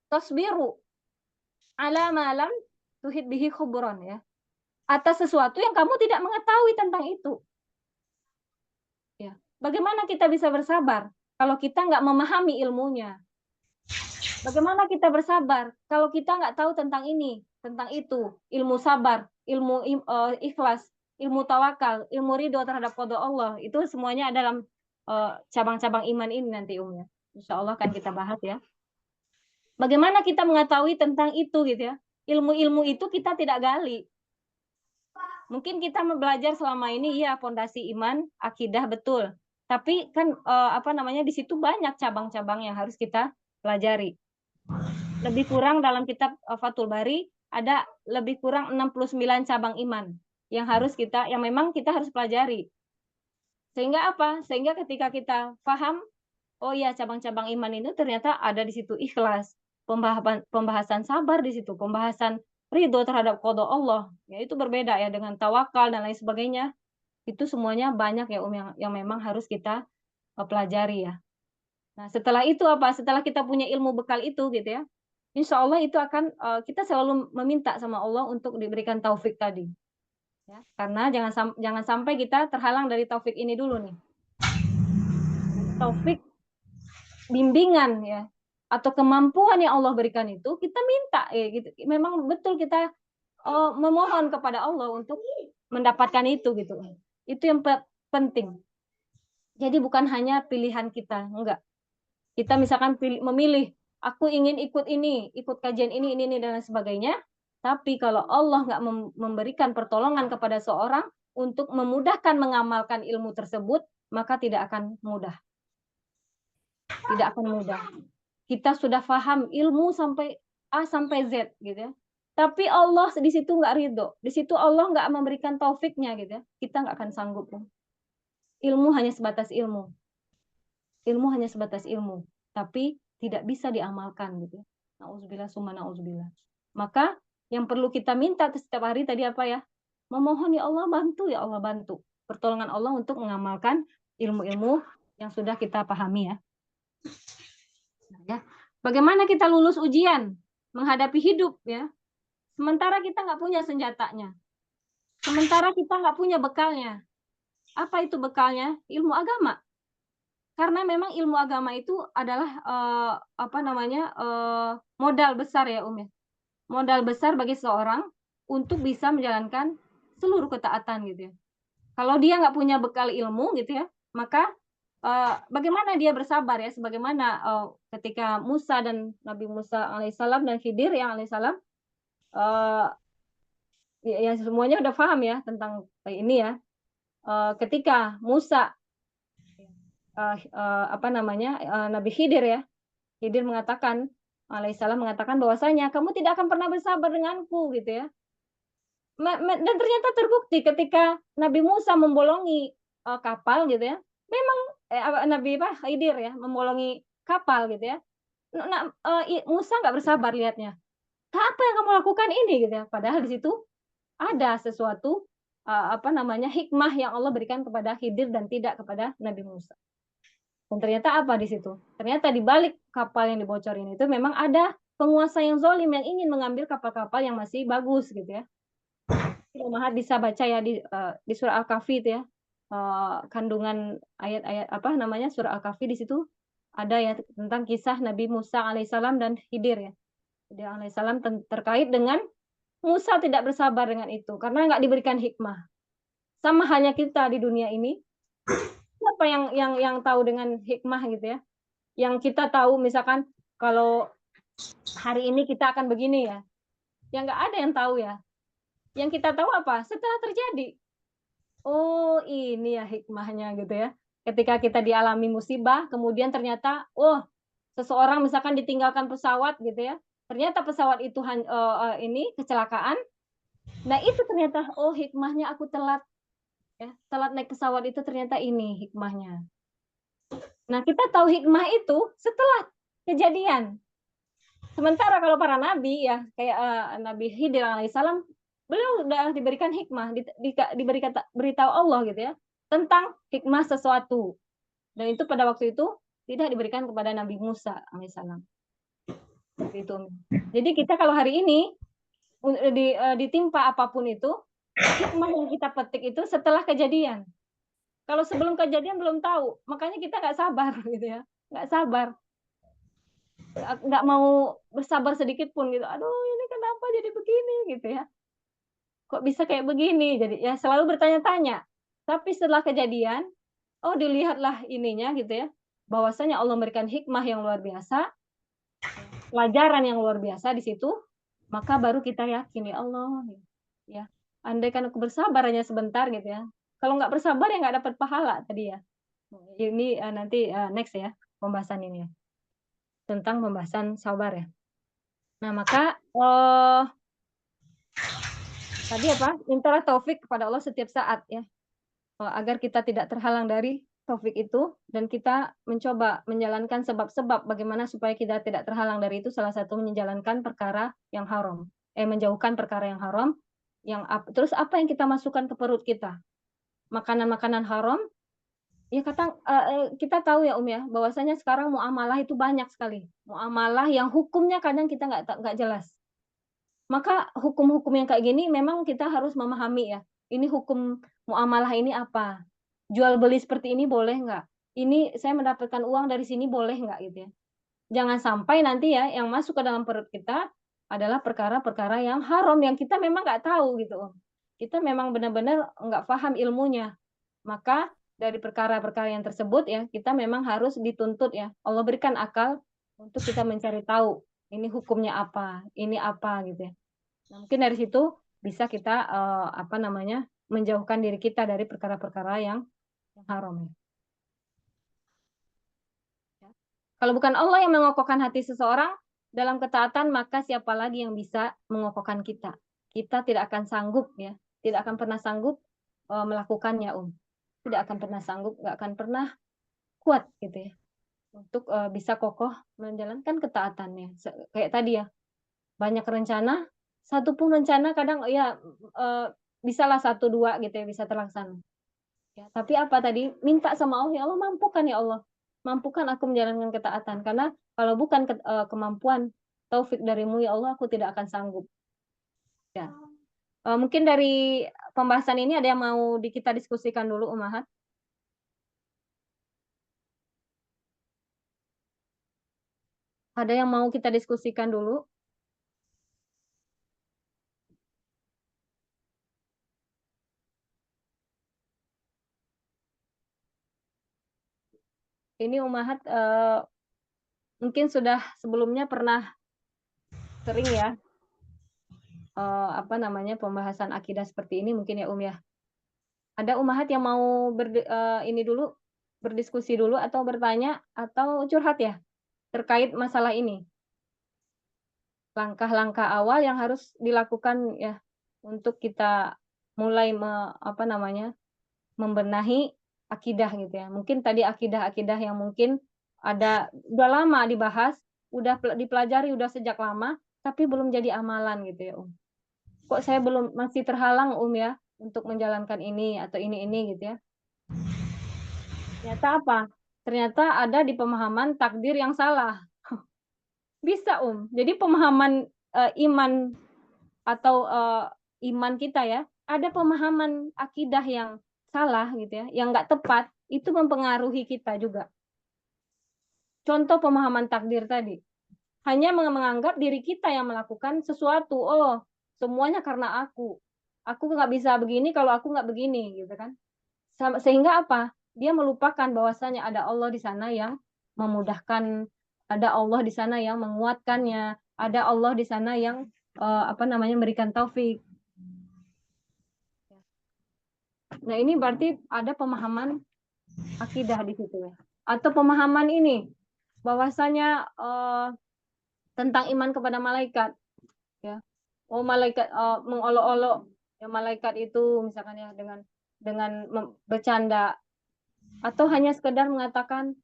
tasbiru ala ma lam tuhit bihi khubron ya atas sesuatu yang kamu tidak mengetahui tentang itu ya. Bagaimana kita bisa bersabar kalau kita nggak memahami ilmunya? Bagaimana kita bersabar kalau kita nggak tahu tentang ini, tentang itu, ilmu sabar, ilmu ikhlas, ilmu tawakal, ilmu ridho terhadap qada Allah, itu semuanya dalam cabang-cabang iman ini nanti ya. Insya Allah akan kita bahas ya. Bagaimana kita mengetahui tentang itu gitu ya? Ilmu-ilmu itu kita tidak gali. Mungkin kita belajar selama ini ya pondasi iman, akidah betul. Tapi kan di situ banyak cabang-cabang yang harus kita pelajari. Lebih kurang dalam kitab Fathul Bari ada lebih kurang 69 cabang iman yang memang kita harus pelajari. Sehingga apa? Sehingga ketika kita paham, oh ya cabang-cabang iman itu ternyata ada di situ ikhlas, pembahasan sabar di situ, pembahasan ridho terhadap qada Allah. Ya itu berbeda ya dengan tawakal dan lain sebagainya. Itu semuanya banyak ya yang memang harus kita pelajari ya. Nah, setelah itu apa? Setelah kita punya ilmu bekal itu gitu ya. Insya Allah itu akan kita selalu meminta sama Allah untuk diberikan taufik tadi. Ya, karena jangan sampai kita terhalang dari taufik ini dulu nih. Taufik bimbingan ya atau kemampuan yang Allah berikan itu kita minta ya gitu. Memang betul kita memohon kepada Allah untuk mendapatkan itu gitu. Itu yang penting. Jadi bukan hanya pilihan kita, enggak. Kita misalkan memilih, aku ingin ikut ini, ikut kajian ini, dan lain sebagainya. Tapi kalau Allah nggak memberikan pertolongan kepada seorang untuk memudahkan mengamalkan ilmu tersebut, maka tidak akan mudah. Tidak akan mudah. Kita sudah paham ilmu sampai A sampai Z, gitu ya. Tapi Allah di situ nggak ridho. Di situ Allah nggak memberikan taufiknya, gitu ya. Kita nggak akan sanggup. Ilmu hanya sebatas ilmu. ilmu hanya sebatas ilmu, tapi tidak bisa diamalkan gitu. Nauzubillah summa nauzubillah. Maka yang perlu kita minta setiap hari tadi apa ya? Memohon ya Allah bantu, ya Allah bantu. Pertolongan Allah untuk mengamalkan ilmu-ilmu yang sudah kita pahami ya. Nah, ya. Bagaimana kita lulus ujian menghadapi hidup ya? Sementara kita nggak punya senjatanya. Sementara kita nggak punya bekalnya. Apa itu bekalnya? Ilmu agama. Karena memang ilmu agama itu adalah, apa namanya, modal besar ya, ya. Modal besar bagi seseorang untuk bisa menjalankan seluruh ketaatan gitu ya. Kalau dia nggak punya bekal ilmu gitu ya, maka, bagaimana dia bersabar ya, sebagaimana, ketika Musa dan Nabi Musa alaihissalam dan Khidir ya alaihissalam, eee, ya semuanya udah paham ya tentang ini ya, ketika Musa, apa namanya, Nabi Khidir ya, Khidir mengatakan alaihissalam mengatakan bahwasanya, "Kamu tidak akan pernah bersabar denganku," gitu ya. Dan ternyata terbukti ketika Nabi Musa membolongi, kapal gitu ya, memang Nabi Khidir ya, membolongi kapal gitu ya. Musa nggak bersabar lihatnya, "Apa yang kamu lakukan ini?" Gitu ya. Padahal di situ ada sesuatu, apa namanya, hikmah yang Allah berikan kepada Khidir dan tidak kepada Nabi Musa. Dan ternyata apa di situ? Ternyata di balik kapal yang dibocorin itu memang ada penguasa yang zalim yang ingin mengambil kapal-kapal yang masih bagus gitu ya. Mahat bisa baca ya di surah Al-Kahfi itu ya, kandungan ayat-ayat apa namanya, surah Al-Kahfi di situ ada ya tentang kisah Nabi Musa alaihissalam dan Khidir ya. Khidir alaihissalam terkait dengan Musa tidak bersabar dengan itu karena nggak diberikan hikmah. Sama halnya kita di dunia ini, siapa yang tahu dengan hikmah gitu ya? Yang kita tahu misalkan kalau hari ini kita akan begini ya, ya nggak ada yang tahu ya. Yang kita tahu apa? Setelah terjadi. Oh, ini ya hikmahnya gitu ya. Ketika kita dialami musibah, kemudian ternyata, oh, seseorang misalkan ditinggalkan pesawat gitu ya. Ternyata pesawat itu ini kecelakaan. Nah, itu ternyata, oh hikmahnya aku telat ya. Telat naik pesawat itu ternyata ini hikmahnya. Nah, kita tahu hikmah itu setelah kejadian. Sementara kalau para nabi ya, kayak Nabi Khidir alaihissalam, beliau udah diberikan hikmah, diberikan beritahu Allah gitu ya, tentang hikmah sesuatu. Dan itu pada waktu itu tidak diberikan kepada Nabi Musa alaihissalam. Seperti itu. Jadi kita kalau hari ini ditimpa apapun itu, hikmah yang kita petik itu setelah kejadian. Kalau sebelum kejadian belum tahu, makanya kita nggak sabar gitu ya, nggak sabar. Nggak mau bersabar sedikit pun gitu, "Aduh ini kenapa jadi begini?" Gitu ya. "Kok bisa kayak begini?" Jadi ya selalu bertanya-tanya. Tapi setelah kejadian, oh dilihatlah ininya gitu ya, bahwasanya Allah memberikan hikmah yang luar biasa, pelajaran yang luar biasa di situ, maka baru kita yakin, "Ya Allah, ya andaikan aku bersabar hanya sebentar," gitu ya. Kalau nggak bersabar ya nggak dapat pahala tadi ya. Ini, nanti, next ya pembahasan ini ya, tentang pembahasan sabar ya. Nah maka, tadi apa, mintalah taufik kepada Allah setiap saat ya, agar kita tidak terhalang dari taufik itu dan kita mencoba menjalankan sebab-sebab bagaimana supaya kita tidak terhalang dari itu, salah satu menjalankan perkara yang haram, menjauhkan perkara yang haram, terus apa yang kita masukkan ke perut kita, makanan-makanan haram, ya kita tahu ya ya, bahwasanya sekarang muamalah itu banyak sekali, muamalah yang hukumnya kadang kita nggak jelas. Maka hukum-hukum yang kayak gini memang kita harus memahami ya, ini hukum muamalah ini apa? Jual beli seperti ini boleh nggak? Ini saya mendapatkan uang dari sini boleh nggak gitu ya. Jangan sampai nanti ya yang masuk ke dalam perut kita adalah perkara-perkara yang haram yang kita memang nggak tahu gitu Om. Kita memang benar-benar nggak paham ilmunya. Maka dari perkara-perkara yang tersebut ya kita memang harus dituntut ya. Allah berikan akal untuk kita mencari tahu ini hukumnya apa, ini apa gitu ya. Nah, mungkin dari situ bisa kita, apa namanya, menjauhkan diri kita dari perkara-perkara yang haram ya. Kalau bukan Allah yang mengokohkan hati seseorang dalam ketaatan, maka siapa lagi yang bisa mengokohkan kita? Kita tidak akan sanggup ya, tidak akan pernah sanggup, melakukannya, Tidak akan pernah sanggup, nggak akan pernah kuat gitu ya. untuk bisa kokoh menjalankan ketaatannya. Kayak tadi ya, banyak rencana, satu pun rencana kadang ya bisalah satu dua gitu ya bisa terlaksana. Ya, tapi apa tadi? Minta sama Allah, "Ya Allah mampukan ya Allah, mampukan aku menjalankan ketaatan, karena kalau bukan kemampuan taufik darimu ya Allah, aku tidak akan sanggup." Ya, mungkin dari pembahasan ini ada yang mau kita diskusikan dulu, Ummahat? Ada yang mau kita diskusikan dulu? Ini Ummahat, mungkin sudah sebelumnya pernah sering ya, apa namanya, pembahasan akidah seperti ini mungkin ya, ya? Ada Ummahat yang mau ini dulu, berdiskusi dulu atau bertanya atau curhat ya, terkait masalah ini? Langkah-langkah awal yang harus dilakukan ya, untuk kita mulai apa namanya, membenahi akidah gitu ya. Mungkin tadi akidah-akidah yang mungkin udah lama dibahas, udah dipelajari udah sejak lama, tapi belum jadi amalan gitu ya, Kok saya masih terhalang, ya, untuk menjalankan ini atau ini gitu ya. Ternyata apa? Ternyata ada di pemahaman takdir yang salah. Bisa, Jadi pemahaman, iman atau, iman kita ya, ada pemahaman akidah yang salah gitu ya, yang nggak tepat, itu mempengaruhi kita juga. Contoh pemahaman takdir tadi, hanya menganggap diri kita yang melakukan sesuatu, "Oh, semuanya karena aku. Aku nggak bisa begini kalau aku nggak begini," gitu kan. Sehingga apa? Dia melupakan bahwasanya ada Allah di sana yang memudahkan, ada Allah di sana yang menguatkannya, ada Allah di sana yang, apa namanya, memberikan taufik. Nah, ini berarti ada pemahaman akidah di situ ya. Atau pemahaman ini, bahwasanya, tentang iman kepada malaikat, ya. Oh, malaikat, mengolok-olok ya malaikat itu misalkan ya dengan bercanda, atau hanya sekedar mengatakan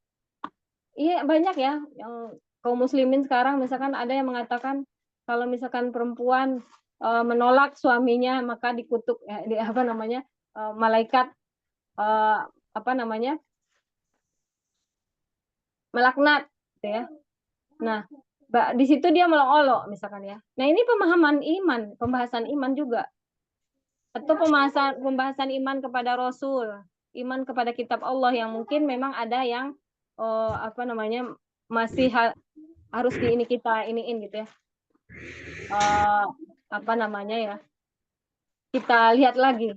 iya banyak ya yang kaum muslimin sekarang misalkan ada yang mengatakan kalau misalkan perempuan, menolak suaminya maka dikutuk apa namanya, malaikat, eee, apa namanya, melaknat gitu ya. Nah, di situ dia melok-olok misalkan ya. Nah, ini pemahaman iman, pembahasan iman juga, atau pembahasan pembahasan iman kepada Rasul, iman kepada kitab Allah yang mungkin memang ada yang, apa namanya, masih harus kita iniin gitu ya, eee, apa namanya ya, kita lihat lagi,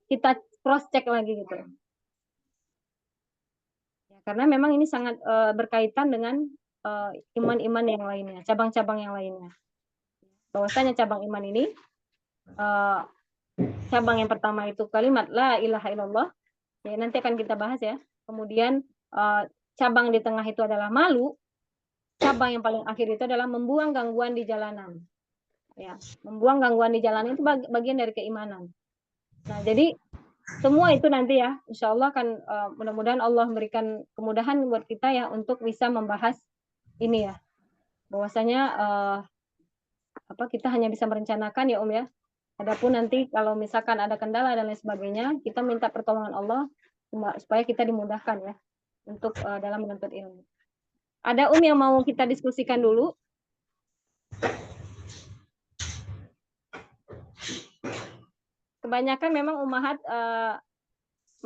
kita cross check lagi gitu. Ya, karena memang ini sangat, berkaitan dengan, iman-iman yang lainnya, cabang-cabang yang lainnya. Bahwasanya cabang iman ini, eee, cabang yang pertama itu kalimat la ilaha illallah, ya nanti akan kita bahas ya. Kemudian, cabang di tengah itu adalah malu, cabang yang paling akhir itu adalah membuang gangguan di jalanan. Ya, membuang gangguan di jalanan itu bagian dari keimanan. Nah, jadi semua itu nanti ya, insya Allah akan, mudah-mudahan Allah memberikan kemudahan buat kita ya untuk bisa membahas ini ya, bahwasanya, apa, kita hanya bisa merencanakan ya, ya. Adapun nanti kalau misalkan ada kendala dan lain sebagainya, kita minta pertolongan Allah supaya kita dimudahkan ya untuk, dalam menuntut ilmu. Ada yang mau kita diskusikan dulu? Kebanyakan memang Ummahat,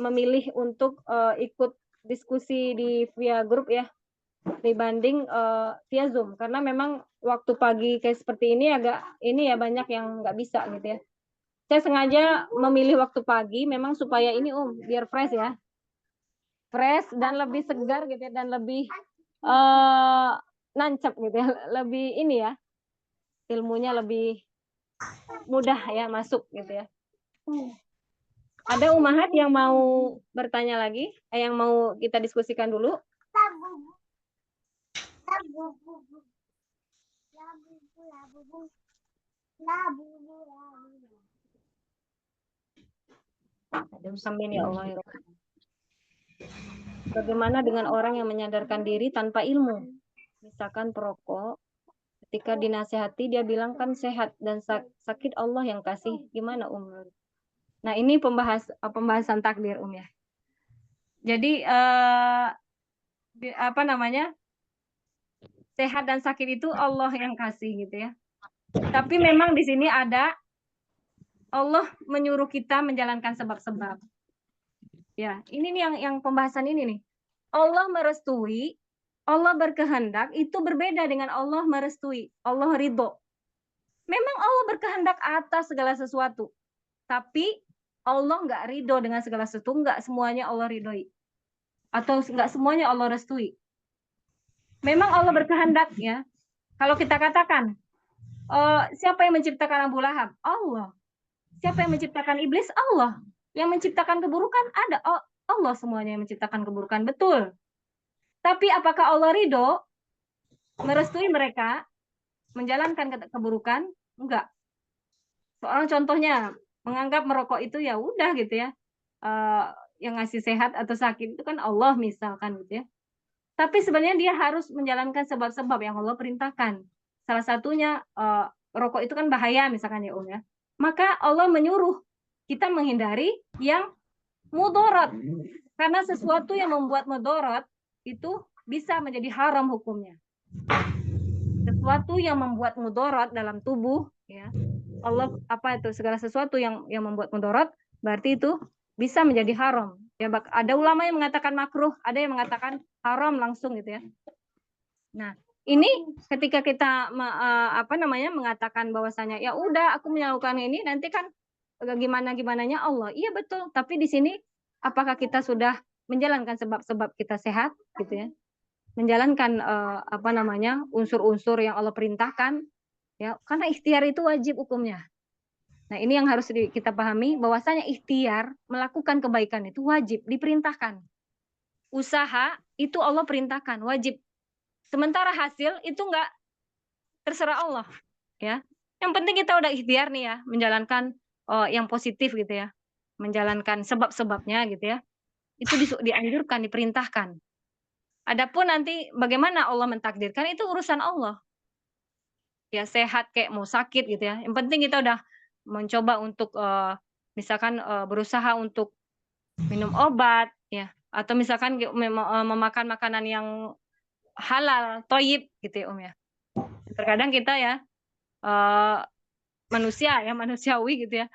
memilih untuk, ikut diskusi via grup ya, dibanding, via Zoom. Karena memang waktu pagi kayak seperti ini agak ini ya, banyak yang nggak bisa gitu ya. Saya sengaja memilih waktu pagi memang supaya ini, biar fresh ya. Fresh dan lebih segar gitu ya, dan lebih, nancep gitu ya, lebih ini ya, ilmunya lebih mudah ya masuk gitu ya. Ada Ummahat yang mau bertanya lagi? Yang mau kita diskusikan dulu? Amin ya Allah ya Rabbal. Bagaimana dengan orang yang menyadarkan diri tanpa ilmu? Misalkan perokok, ketika dinasehati dia bilang kan sehat dan sakit Allah yang kasih. Gimana Nah ini pembahasan takdir ya. Jadi apa namanya, sehat dan sakit itu Allah yang kasih gitu ya. Tapi memang di sini ada Allah menyuruh kita menjalankan sebab-sebab. Ya, ini nih yang pembahasan ini nih. Allah merestui, Allah berkehendak itu berbeda dengan Allah merestui, Allah ridho. Memang Allah berkehendak atas segala sesuatu, tapi Allah nggak ridho dengan segala sesuatu, nggak semuanya Allah ridhoi, atau nggak semuanya Allah restui. Memang Allah berkehendak ya. Kalau kita katakan, siapa yang menciptakan Abu Lahab? Allah. Siapa yang menciptakan iblis? Allah. Yang menciptakan keburukan ada Allah, semuanya yang menciptakan keburukan, betul. Tapi apakah Allah ridho merestui mereka menjalankan keburukan? Enggak. Soalnya contohnya menganggap merokok itu ya udah gitu ya. Yang ngasih sehat atau sakit itu kan Allah misalkan gitu ya. Tapi sebenarnya dia harus menjalankan sebab-sebab yang Allah perintahkan. Salah satunya rokok itu kan bahaya misalkan ya ya. Maka Allah menyuruh kita menghindari yang mudarat. Karena sesuatu yang membuat mudarat itu bisa menjadi haram hukumnya. Sesuatu yang membuat mudarat dalam tubuh ya. Allah apa itu segala sesuatu yang membuat mudarat berarti itu bisa menjadi haram. Ya ada ulama yang mengatakan makruh, ada yang mengatakan haram langsung gitu ya. Nah, ini ketika kita mengatakan bahwasanya ya udah aku melakukan ini nanti kan gimananya Allah. Iya betul, tapi di sini apakah kita sudah menjalankan sebab-sebab kita sehat gitu ya? Menjalankan unsur-unsur yang Allah perintahkan ya, karena ikhtiar itu wajib hukumnya. Nah, ini yang harus kita pahami bahwasanya ikhtiar melakukan kebaikan itu wajib, diperintahkan. Usaha itu Allah perintahkan, wajib. Sementara hasil itu enggak, terserah Allah, ya. Yang penting kita udah ikhtiar nih ya, menjalankan yang positif gitu ya. Menjalankan sebab-sebabnya gitu ya. Itu dianjurkan, diperintahkan. Adapun nanti bagaimana Allah mentakdirkan itu urusan Allah. Ya sehat kayak mau sakit gitu ya. Yang penting kita udah mencoba untuk misalkan berusaha untuk minum obat ya, atau misalkan memakan makanan yang halal, thayyib gitu ya ya. Terkadang kita ya manusiawi gitu ya.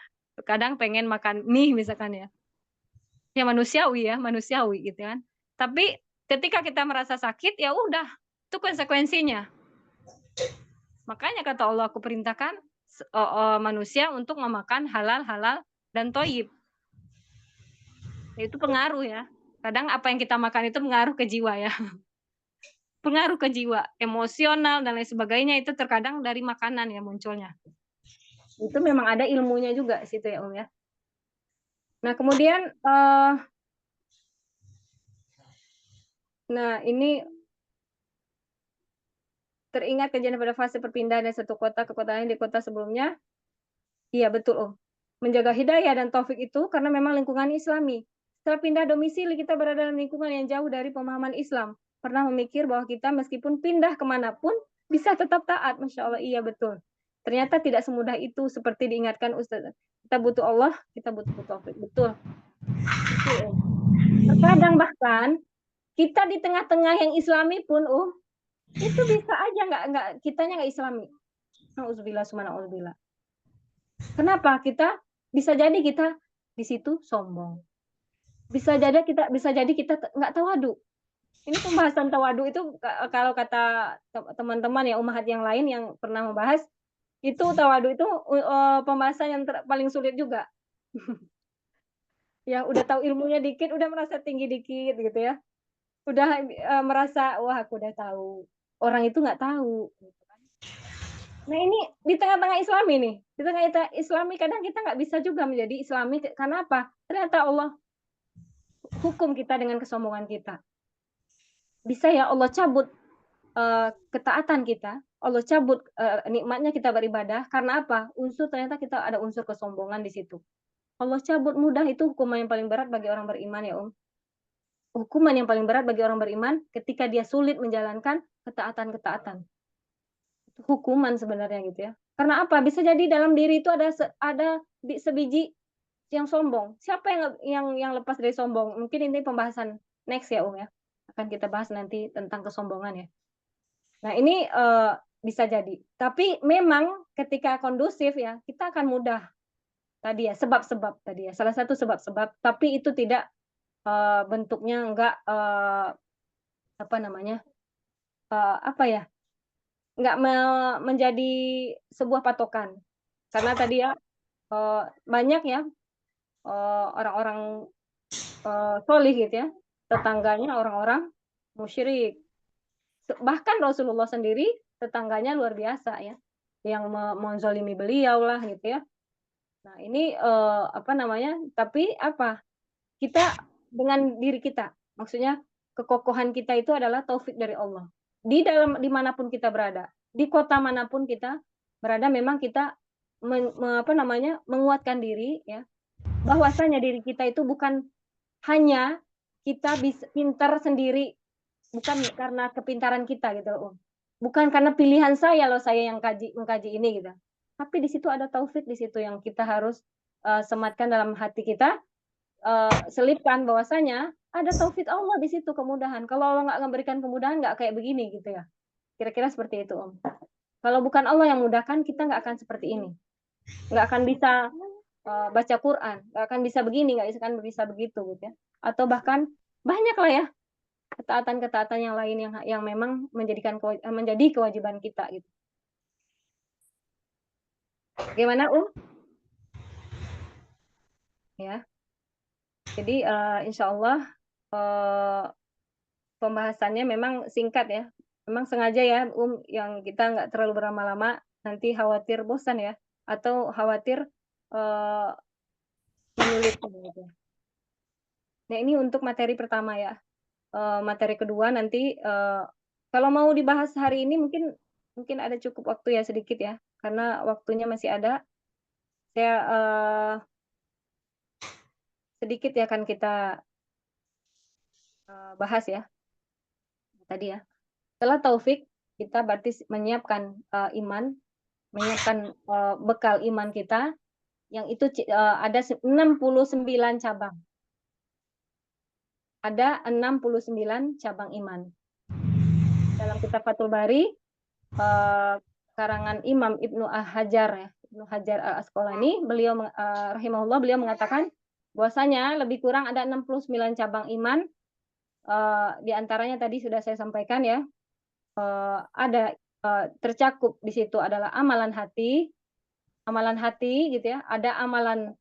Kadang pengen makan mie misalkan ya. Ya manusiawi gitu kan. Tapi ketika kita merasa sakit ya udah, itu konsekuensinya. Makanya kata Allah, aku perintahkan manusia untuk memakan halal dan thayyib. Itu pengaruh ya. Kadang apa yang kita makan itu pengaruh ke jiwa ya. Pengaruh ke jiwa, emosional dan lain sebagainya itu terkadang dari makanan ya munculnya. Itu memang ada ilmunya juga situ ya ya. Nah kemudian ini teringat kejadian pada fase perpindahan dari satu kota ke kota lain di kota sebelumnya. Iya betul Menjaga hidayah dan taufik itu karena memang lingkungan Islami. Setelah pindah domisili kita berada dalam lingkungan yang jauh dari pemahaman Islam. Pernah memikir bahwa kita meskipun pindah kemanapun bisa tetap taat. Masya Allah, iya betul. Ternyata tidak semudah itu seperti diingatkan Ustaz. Kita butuh Allah, kita butuh taufik. Betul. Terkadang bahkan kita di tengah-tengah yang Islami pun, itu bisa aja kitanya nggak Islami. Nauzubillah, subhanallah. Kenapa? Bisa jadi kita di situ sombong. Bisa jadi kita nggak tawadu. Ini pembahasan tawadu itu kalau kata teman-teman ya umahat yang lain yang pernah membahas, itu tawadu itu pembahasan yang paling sulit juga. Yang udah tahu ilmunya dikit, udah merasa tinggi dikit gitu ya. Udah merasa, wah aku udah tahu. Orang itu nggak tahu. Nah ini di tengah-tengah Islami nih, di tengah Islami kadang kita nggak bisa juga menjadi Islami, karena apa? Ternyata Allah hukum kita dengan kesombongan kita. Bisa ya Allah cabut ketaatan kita, Allah cabut nikmatnya kita beribadah, karena apa? Ternyata kita ada unsur kesombongan di situ. Allah cabut mudah, itu hukuman yang paling berat bagi orang beriman ya hukuman yang paling berat bagi orang beriman ketika dia sulit menjalankan ketaatan-ketaatan. Hukuman sebenarnya gitu ya. Karena apa? Bisa jadi dalam diri itu ada sebiji yang sombong. Siapa yang lepas dari sombong? Mungkin ini pembahasan next ya, ya. Akan kita bahas nanti tentang kesombongan ya. Nah, ini bisa jadi. Tapi memang ketika kondusif ya, kita akan mudah tadi ya, sebab-sebab tadi ya. Salah satu sebab-sebab, tapi itu tidak bentuknya enggak apa namanya? Apa ya? Enggak menjadi sebuah patokan. Karena tadi ya banyak ya orang-orang solih gitu ya, tetangganya orang-orang musyrik. Bahkan Rasulullah sendiri tetangganya luar biasa ya, yang menzalimi beliau lah gitu ya. Nah ini apa namanya? Tapi apa? Kita dengan diri kita, maksudnya kekokohan kita itu adalah taufik dari Allah. Dimanapun kita berada, di kota manapun kita berada, memang kita apa namanya, menguatkan diri ya, bahwasanya diri kita itu bukan hanya kita bisa pintar sendiri, bukan karena kepintaran kita gitu loh. Bukan karena pilihan saya loh, saya yang mengkaji ini gitu. Tapi di situ ada taufik, di situ yang kita harus sematkan dalam hati kita, selipkan bahwasanya ada taufik Allah di situ, kemudahan. Kalau Allah nggak memberikan kemudahan, nggak kayak begini gitu ya. Kira-kira seperti itu, Om. Kalau bukan Allah yang mudahkan, kita nggak akan seperti ini. Nggak akan bisa baca Quran, nggak akan bisa begini, nggak akan bisa begitu gitu ya. Atau bahkan banyak lah ya ketaatan-ketaatan yang lain yang memang menjadi kewajiban kita gitu. Bagaimana, Ya. Jadi insya Allah pembahasannya memang singkat ya. Memang sengaja ya, yang kita nggak terlalu berlama-lama, nanti khawatir bosan ya, atau khawatir menyulitkan gitu. Nah ini untuk materi pertama ya. Materi kedua nanti kalau mau dibahas hari ini mungkin ada cukup waktu ya, sedikit ya, karena waktunya masih ada. Saya sedikit ya akan kita bahas ya tadi ya. Setelah taufik, kita berarti menyiapkan iman, menyiapkan bekal iman kita, yang itu ada 69 cabang. Ada 69 cabang iman. Dalam kitab Fathul Bari, karangan Imam Ibnu Hajar ya, Ibnu Hajar Al-Asqalani, beliau rahimahullah, beliau mengatakan bahwasanya lebih kurang ada 69 cabang iman. Di antaranya tadi sudah saya sampaikan ya, ada tercakup di situ adalah amalan hati gitu ya, ada amalan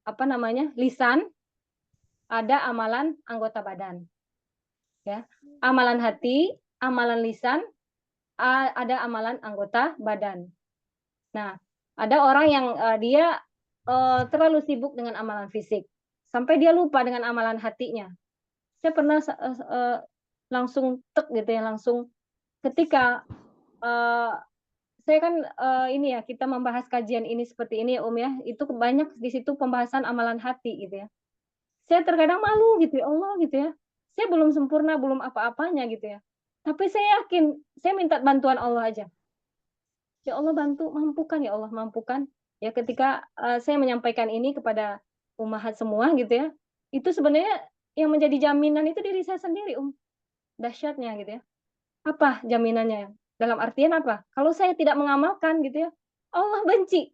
apa namanya, lisan, ada amalan anggota badan ya, amalan hati, amalan lisan, ada amalan anggota badan. Nah, ada orang yang dia terlalu sibuk dengan amalan fisik sampai dia lupa dengan amalan hatinya. Saya pernah langsung tek gitu ya, langsung ketika saya kan ini ya, kita membahas kajian ini seperti ini ya, ya, itu banyak di situ pembahasan amalan hati gitu ya. Saya terkadang malu gitu ya, Allah gitu ya. Saya belum sempurna, belum apa-apanya gitu ya. Tapi saya yakin, saya minta bantuan Allah aja. Ya Allah bantu, mampukan ya Allah, mampukan. Ya ketika saya menyampaikan ini kepada umahat semua gitu ya, itu sebenarnya yang menjadi jaminan itu diri saya sendiri, dahsyatnya gitu ya. Apa jaminannya? Dalam artian apa? Kalau saya tidak mengamalkan gitu ya, Allah benci.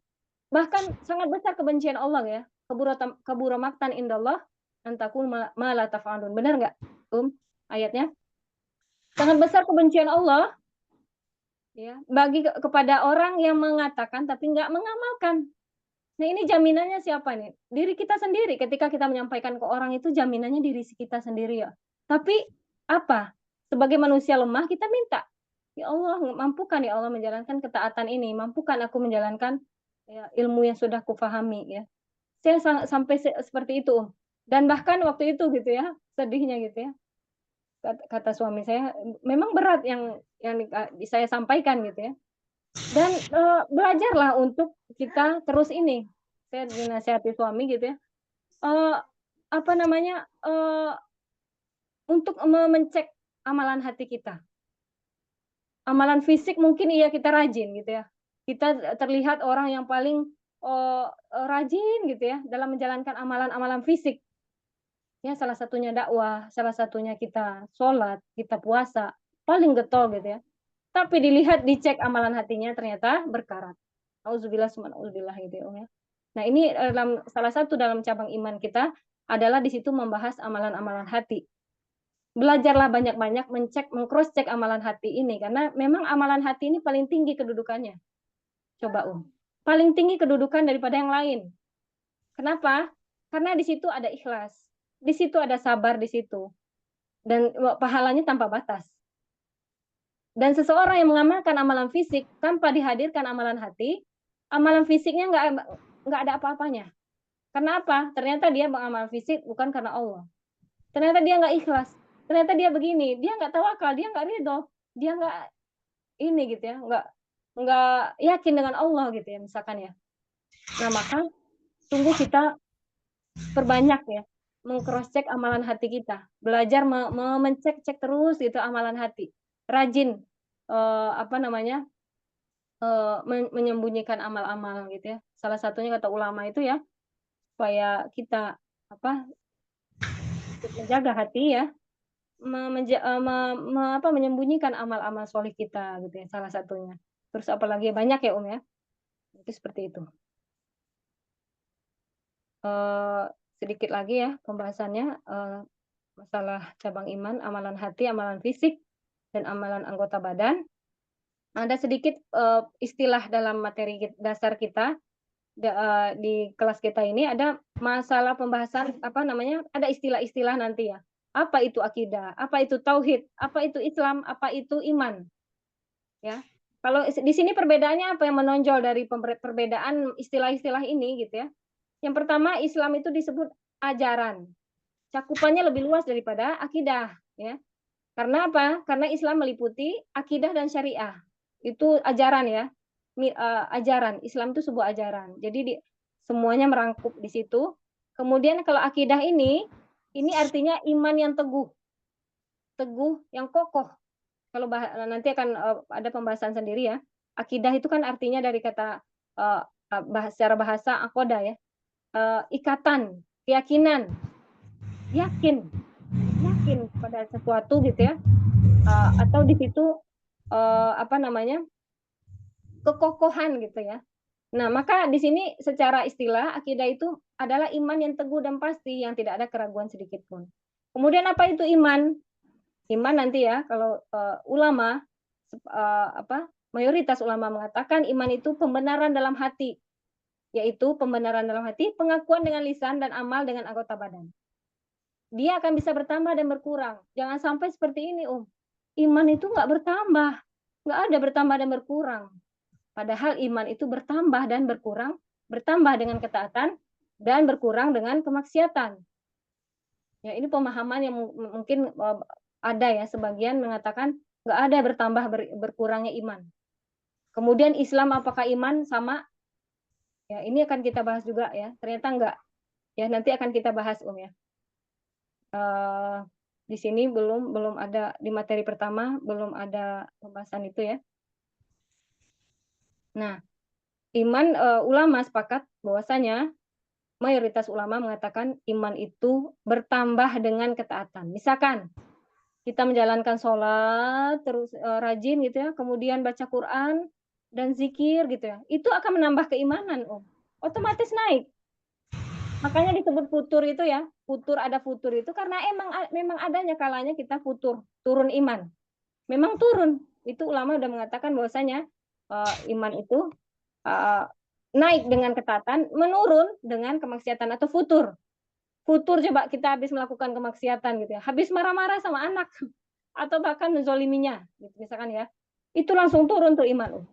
Bahkan sangat besar kebencian Allah ya. Kabura maktan indallah antakun ma la taf'alun. Benar nggak, ayatnya? Sangat besar kebencian Allah ya bagi kepada orang yang mengatakan tapi nggak mengamalkan. Nah ini jaminannya siapa nih? Diri kita sendiri. Ketika kita menyampaikan ke orang itu jaminannya diri kita sendiri ya. Tapi apa? Sebagai manusia lemah kita minta, ya Allah mampukan ya Allah menjalankan ketaatan ini, mampukan aku menjalankan ya, ilmu yang sudah kufahami ya. Saya sampai seperti itu, dan bahkan waktu itu gitu ya, sedihnya gitu ya, kata suami saya, memang berat yang saya sampaikan gitu ya. Dan belajarlah untuk kita terus ini. Saya dinasihati suami gitu ya. apa namanya, untuk mencek amalan hati kita. Amalan fisik mungkin iya kita rajin gitu ya. Kita terlihat orang yang paling, rajin gitu ya dalam menjalankan amalan-amalan fisik. Ya salah satunya dakwah, salah satunya kita sholat, kita puasa, paling getol gitu ya. Tapi dicek amalan hatinya ternyata berkarat. Auzubillah summa naudzubillah gitu ya, Om, ya. Nah ini, salah satu dalam cabang iman kita adalah di situ membahas amalan-amalan hati. Belajarlah banyak-banyak meng-cross check amalan hati ini, karena memang amalan hati ini paling tinggi kedudukannya. Coba, paling tinggi kedudukan daripada yang lain. Kenapa? Karena di situ ada ikhlas, di situ ada sabar di situ, dan pahalanya tanpa batas. Dan seseorang yang mengamalkan amalan fisik tanpa dihadirkan amalan hati, amalan fisiknya nggak ada apa-apanya. Karena apa? Ternyata dia mengamal fisik bukan karena Allah. Ternyata dia nggak ikhlas. Ternyata dia begini, dia nggak tawakal, dia nggak ridho, dia nggak ini gitu ya, nggak yakin dengan Allah gitu ya misalkan ya. Nah maka tunggu kita perbanyak ya meng-cross check amalan hati kita, belajar mencek-cek terus gitu amalan hati, rajin apa namanya, menyembunyikan amal-amal gitu ya. Salah satunya kata ulama itu ya, supaya kita apa, menjaga hati ya, menyembunyikan amal-amal soleh kita gitu ya, salah satunya. Terus apalagi banyak ya, ya. Itu seperti itu. Sedikit lagi ya pembahasannya, masalah cabang iman, amalan hati, amalan fisik, dan amalan anggota badan. Ada sedikit, istilah dalam materi dasar kita, di kelas kita ini ada masalah pembahasan, apa namanya, ada istilah-istilah nanti ya. Apa itu akidah, apa itu tauhid, apa itu Islam, apa itu iman, ya. Kalau di sini perbedaannya apa yang menonjol dari perbedaan istilah-istilah ini gitu ya. Yang pertama, Islam itu disebut ajaran. Cakupannya lebih luas daripada akidah, ya. Karena apa? Karena Islam meliputi akidah dan syariah. Itu ajaran ya. Ajaran. Islam itu sebuah ajaran. Jadi semuanya merangkup di situ. Kemudian kalau akidah ini artinya iman yang teguh. Teguh yang kokoh. Kalau nanti akan ada pembahasan sendiri ya. Akidah itu kan artinya dari kata secara bahasa akoda ya. Ikatan, keyakinan, yakin pada sesuatu gitu ya, atau di situ apa namanya, kekokohan gitu ya. Nah maka di sini secara istilah akidah itu adalah iman yang teguh dan pasti yang tidak ada keraguan sedikit pun. Kemudian apa itu iman? Iman nanti ya kalau ulama mayoritas ulama mengatakan iman itu pembenaran dalam hati, yaitu pembenaran dalam hati, pengakuan dengan lisan dan amal dengan anggota badan. Dia akan bisa bertambah dan berkurang. Jangan sampai seperti ini, Iman itu nggak bertambah. Nggak ada bertambah dan berkurang. Padahal iman itu bertambah dan berkurang, bertambah dengan ketaatan dan berkurang dengan kemaksiatan. Ya, ini pemahaman yang mungkin ada ya, sebagian mengatakan nggak ada bertambah berkurangnya iman. Kemudian Islam apakah iman sama? Ya, ini akan kita bahas juga ya. Ternyata enggak. Ya, nanti akan kita bahas, ya. Di sini belum ada di materi pertama, belum ada pembahasan itu ya. Nah, iman, ulama sepakat bahwasanya mayoritas ulama mengatakan iman itu bertambah dengan ketaatan. Misalkan kita menjalankan sholat terus rajin gitu ya, kemudian baca Quran dan zikir gitu ya, itu akan menambah keimanan, otomatis naik. Makanya disebut futur itu ya, ada futur itu karena memang adanya kalanya kita futur, turun iman. Memang turun. Itu ulama udah mengatakan bahwasanya iman itu naik dengan ketaatan, menurun dengan kemaksiatan atau futur. Futur coba kita habis melakukan kemaksiatan gitu ya, habis marah-marah sama anak atau bahkan menzoliminya, gitu, misalkan ya, itu langsung turun tuh iman.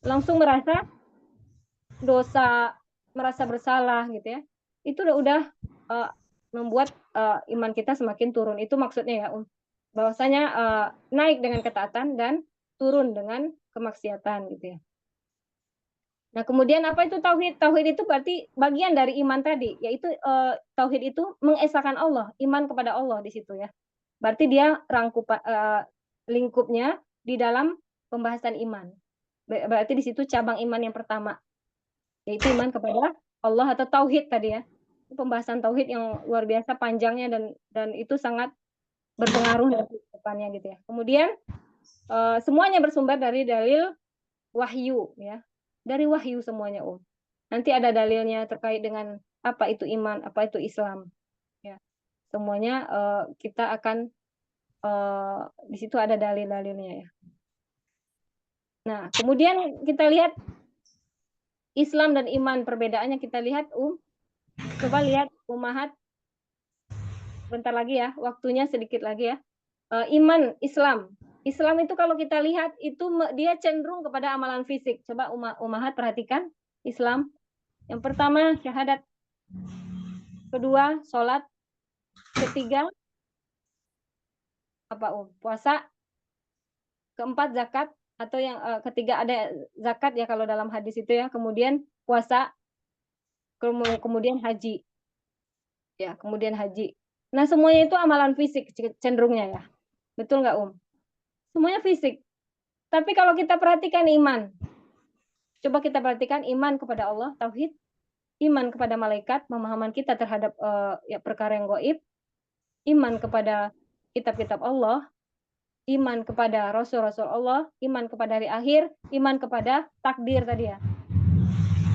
Langsung merasa dosa, merasa bersalah gitu ya, itu udah membuat iman kita semakin turun. Itu maksudnya ya, bahwasanya naik dengan ketaatan dan turun dengan kemaksiatan gitu ya. Nah, kemudian apa itu tauhid? Tauhid itu berarti bagian dari iman tadi, yaitu tauhid itu mengesahkan Allah, iman kepada Allah di situ ya. Berarti dia lingkupnya di dalam pembahasan iman. Berarti di situ cabang iman yang pertama, yaitu iman kepada Allah atau tauhid tadi ya. Pembahasan tauhid yang luar biasa panjangnya dan itu sangat berpengaruh dari depannya gitu ya. Kemudian semuanya bersumber dari dalil wahyu ya. Dari wahyu semuanya Nanti ada dalilnya terkait dengan apa itu iman, apa itu Islam ya. Semuanya kita akan di situ ada dalil-dalilnya ya. Nah, kemudian kita lihat Islam dan iman perbedaannya kita lihat coba lihat Ummahat bentar lagi ya, waktunya sedikit lagi ya. Iman Islam itu kalau kita lihat itu dia cenderung kepada amalan fisik. Coba Ummahat perhatikan Islam. Yang pertama syahadat, kedua sholat, ketiga apa puasa, keempat zakat atau yang ketiga ada zakat ya kalau dalam hadis itu ya. Kemudian puasa, kemudian haji. Ya, kemudian haji. Nah, semuanya itu amalan fisik cenderungnya ya. Betul nggak Semuanya fisik. Tapi kalau kita perhatikan iman, coba kita perhatikan iman kepada Allah, tauhid, iman kepada malaikat, pemahaman kita terhadap ya perkara yang gaib, iman kepada kitab-kitab Allah, iman kepada rasul-rasul Allah, iman kepada hari akhir, iman kepada takdir tadi ya.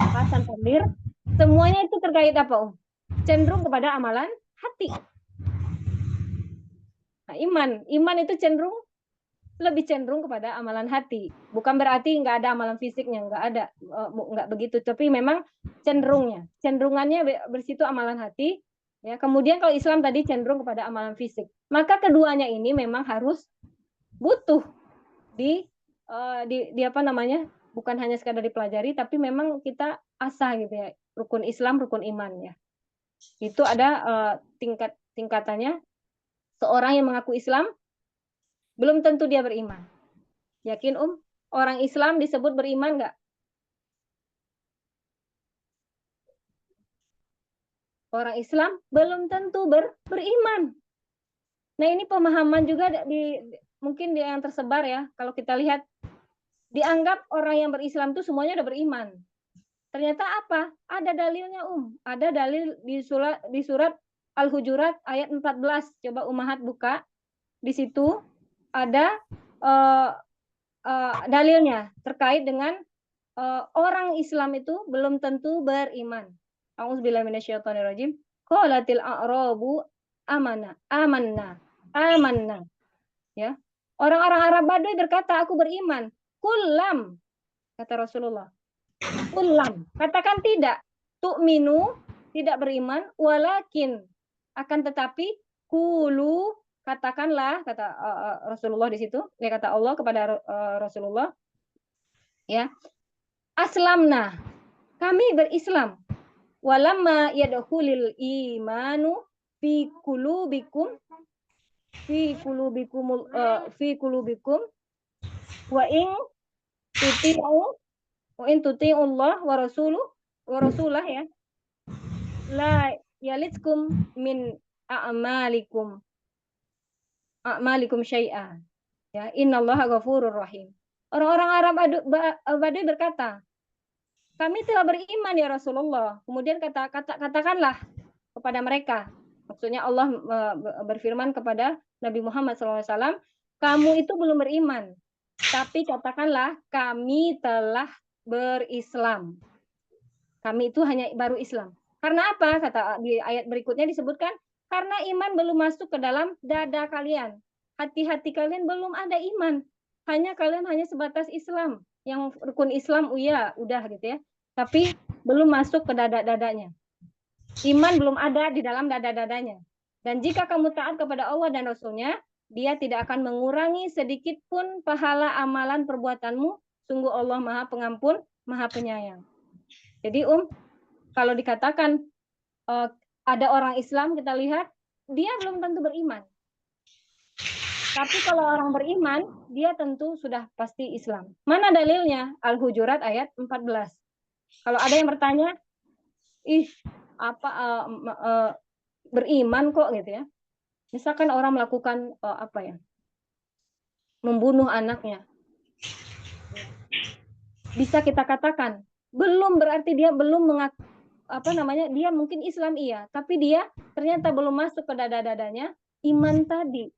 Bahasan takdir, semuanya itu terkait apa Cenderung kepada amalan hati. Nah, iman itu lebih cenderung kepada amalan hati. Bukan berarti nggak ada amalan fisiknya, nggak ada, nggak begitu. Tapi memang cenderungannya bersitu amalan hati. Ya, kemudian kalau Islam tadi cenderung kepada amalan fisik. Maka keduanya ini memang harus butuh di apa namanya? Bukan hanya sekadar dipelajari, tapi memang kita asah gitu ya. Rukun Islam, rukun iman ya. Itu ada tingkatannya. Seorang yang mengaku Islam belum tentu dia beriman. Yakin orang Islam disebut beriman nggak? Orang Islam belum tentu beriman. Nah, ini pemahaman juga mungkin yang tersebar ya. Kalau kita lihat, dianggap orang yang berislam itu semuanya udah beriman. Ternyata apa? Ada dalilnya Ada dalil di surat Al-Hujurat ayat 14. Coba Ummahat buka. Di situ ada dalilnya terkait dengan orang Islam itu belum tentu beriman. A'udzubillahi minasyaitonirrajim. Qalatil a'rabu amanna. Ya. Orang-orang Arab Baduy berkata, aku beriman. Kullam, kata Rasulullah. Kullam, katakan tidak. Tu'minu, tidak beriman. Walakin, akan tetapi, kulu, katakanlah, kata Rasulullah di situ. Dia kata Allah kepada Rasulullah. Ya, aslamna, kami berislam. Walamma yadkhulil imanu fi qulubikum wa in tuti'u Allah wa rasulah ya la yalitkum min a'malikum syai'a ya innallaha ghafurur rahim. Orang-orang Arab Baduy berkata, kami telah beriman ya Rasulullah. Kemudian katakanlah kepada mereka. Maksudnya Allah berfirman kepada Nabi Muhammad SAW, kamu itu belum beriman. Tapi katakanlah, kami telah berislam. Kami itu hanya baru Islam. Karena apa? Kata di ayat berikutnya disebutkan, karena iman belum masuk ke dalam dada kalian. Hati-hati kalian belum ada iman. Kalian hanya sebatas Islam. Yang rukun Islam, udah gitu ya. Tapi belum masuk ke dada-dadanya. Iman belum ada di dalam dada-dadanya. Dan jika kamu taat kepada Allah dan Rasulnya, dia tidak akan mengurangi sedikit pun pahala amalan perbuatanmu. Sungguh Allah Maha Pengampun, Maha Penyayang. Jadi kalau dikatakan ada orang Islam, kita lihat, dia belum tentu beriman. Tapi kalau orang beriman, dia tentu sudah pasti Islam. Mana dalilnya? Al-Hujurat ayat 14. Kalau ada yang bertanya, ih apa beriman kok gitu ya. Misalkan orang melakukan apa ya, membunuh anaknya, bisa kita katakan belum berarti dia belum dia mungkin Islam iya, tapi dia ternyata belum masuk ke dada-dadanya iman tadi.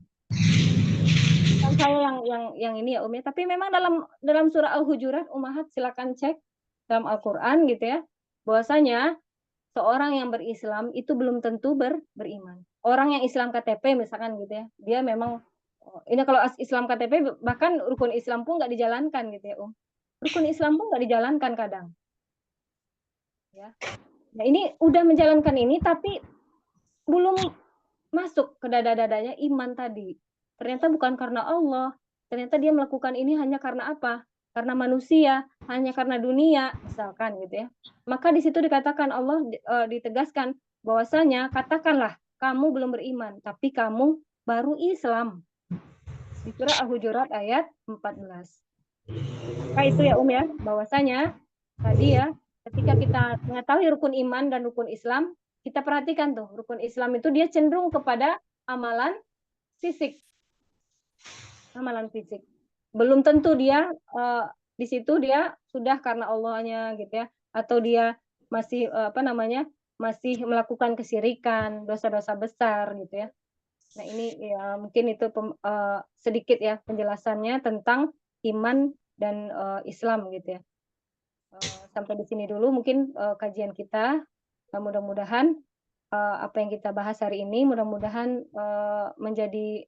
Kan saya yang ini ya ya, tapi memang dalam surah Al-Hujurat Ummahat silakan cek dalam Al-Qur'an gitu ya, bahwasanya seorang yang berislam itu belum tentu beriman. Orang yang Islam KTP misalkan gitu ya, dia memang ini kalau Islam KTP bahkan rukun Islam pun nggak dijalankan gitu ya, Rukun Islam pun nggak dijalankan kadang. Ya. Nah, ini udah menjalankan ini tapi belum masuk ke dada-dadanya iman tadi. Ternyata bukan karena Allah. Ternyata dia melakukan ini hanya karena apa? Karena manusia, hanya karena dunia, misalkan gitu ya. Maka di situ dikatakan Allah ditegaskan bahwasanya katakanlah kamu belum beriman, tapi kamu baru Islam. Di surah Al-Hujurat ayat 14. Maka itu ya ya, bahwasanya tadi ya, ketika kita mengetahui rukun iman dan rukun Islam, kita perhatikan tuh, rukun Islam itu dia cenderung kepada amalan fisik. Amalan fisik. Belum tentu dia di situ dia sudah karena Allahnya gitu ya, atau dia masih masih melakukan kesyirikan, dosa-dosa besar gitu ya. Nah, ini ya mungkin itu sedikit ya penjelasannya tentang iman dan Islam gitu ya. Sampai di sini dulu mungkin kajian kita. Mudah-mudahan apa yang kita bahas hari ini mudah-mudahan menjadi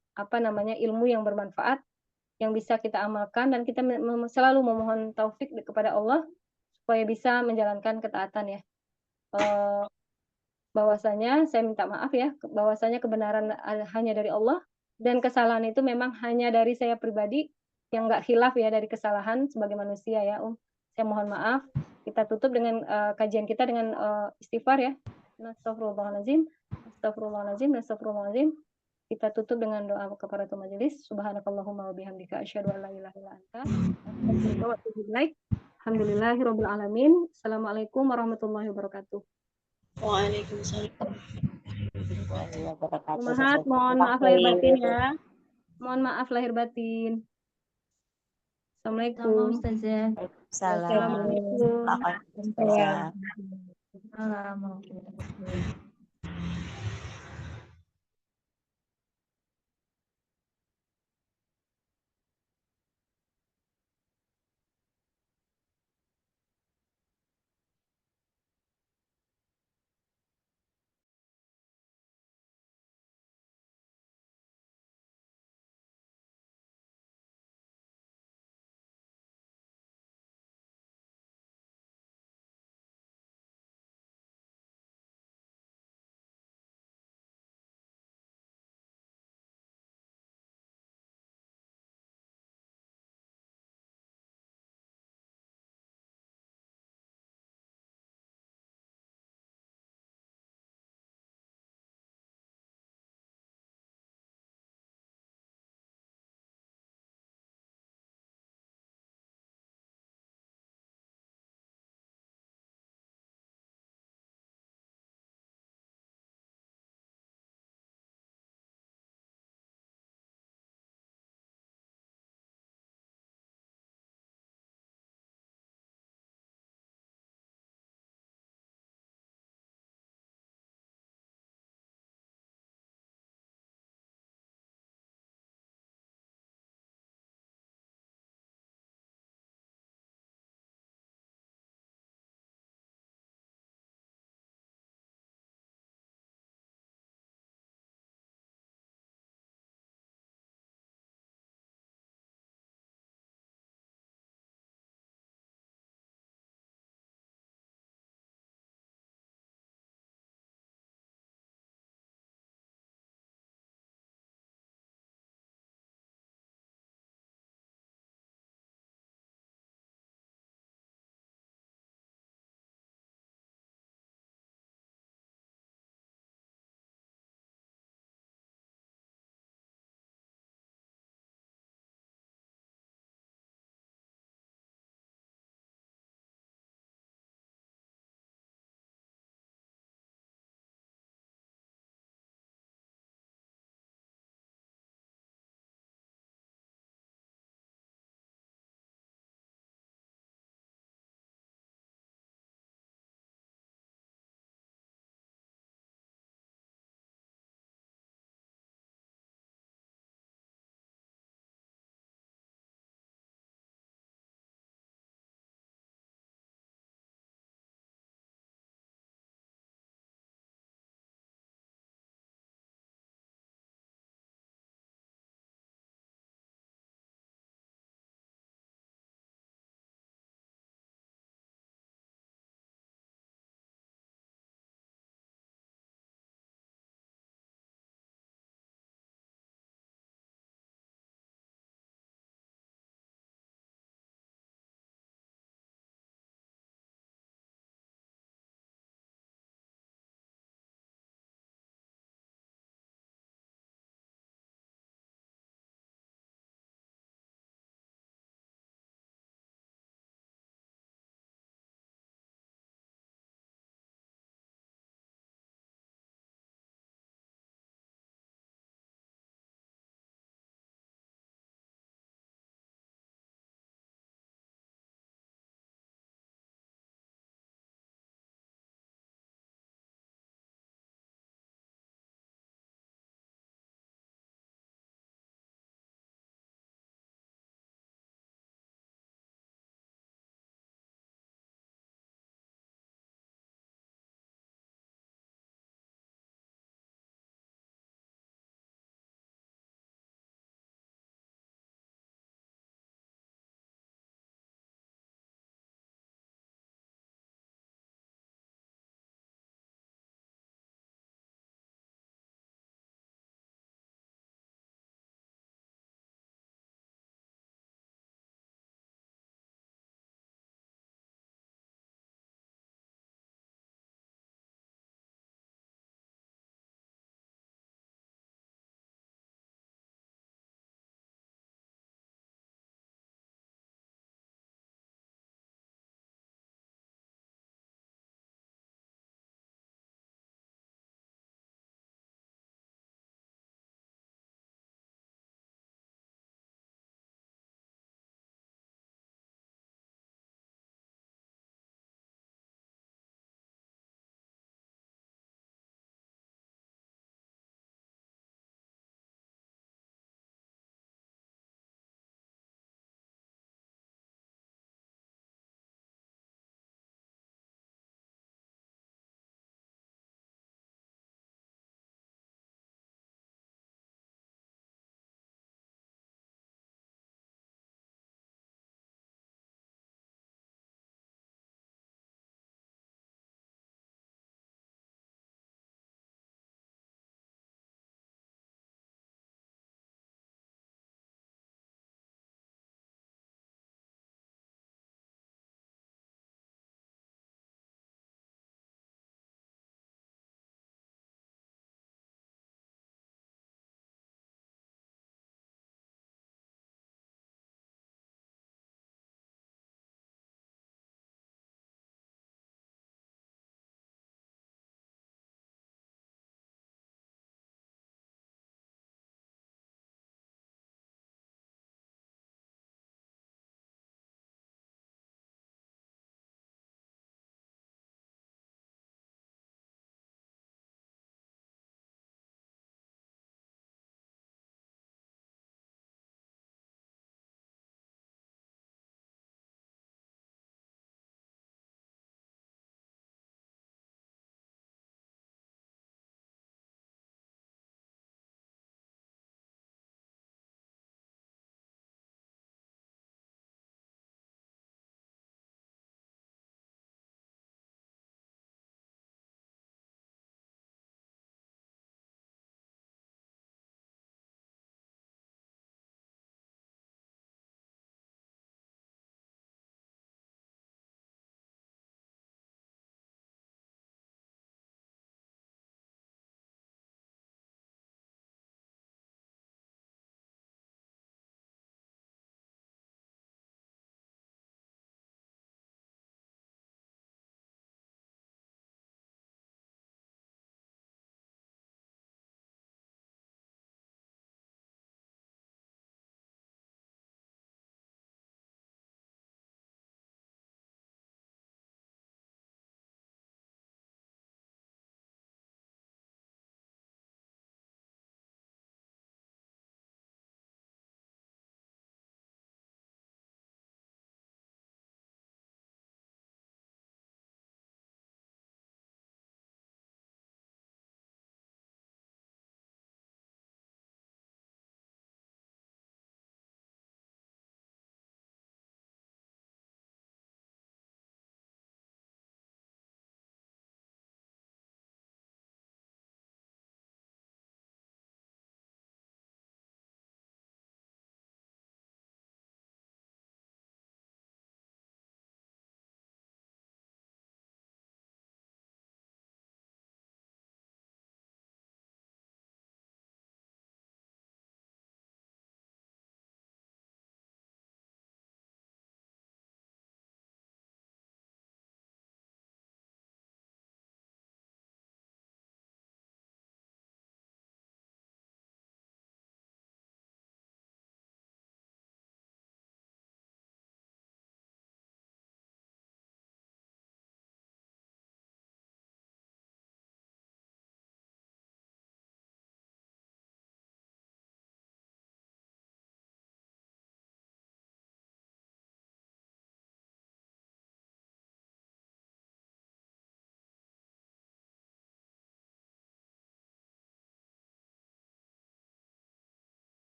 ilmu yang bermanfaat yang bisa kita amalkan, dan kita selalu memohon taufik kepada Allah supaya bisa menjalankan ketaatan ya. Bahwasanya saya minta maaf ya, bahwasanya kebenaran hanya dari Allah dan kesalahan itu memang hanya dari saya pribadi yang nggak khilaf ya dari kesalahan sebagai manusia ya, Saya mohon maaf. Kita tutup dengan kajian kita dengan istighfar ya. Astagfirullahaladzim, astagfirullahaladzim, astagfirullahaladzim. Kita tutup dengan doa kafaratul majelis. Subhanakallahumma wa bihamdika asyhadu an la ilaha illa anta astaghfiruka wa atubu ilaik. Alhamdulillahirabbil alamin. Assalamualaikum warahmatullahi wabarakatuh. Waalaikumsalam. Umahat, mohon maaf lahir batin ya. Mohon maaf lahir batin. Assalamualaikum. Salam. Assalamualaikum. Assalamualaikum.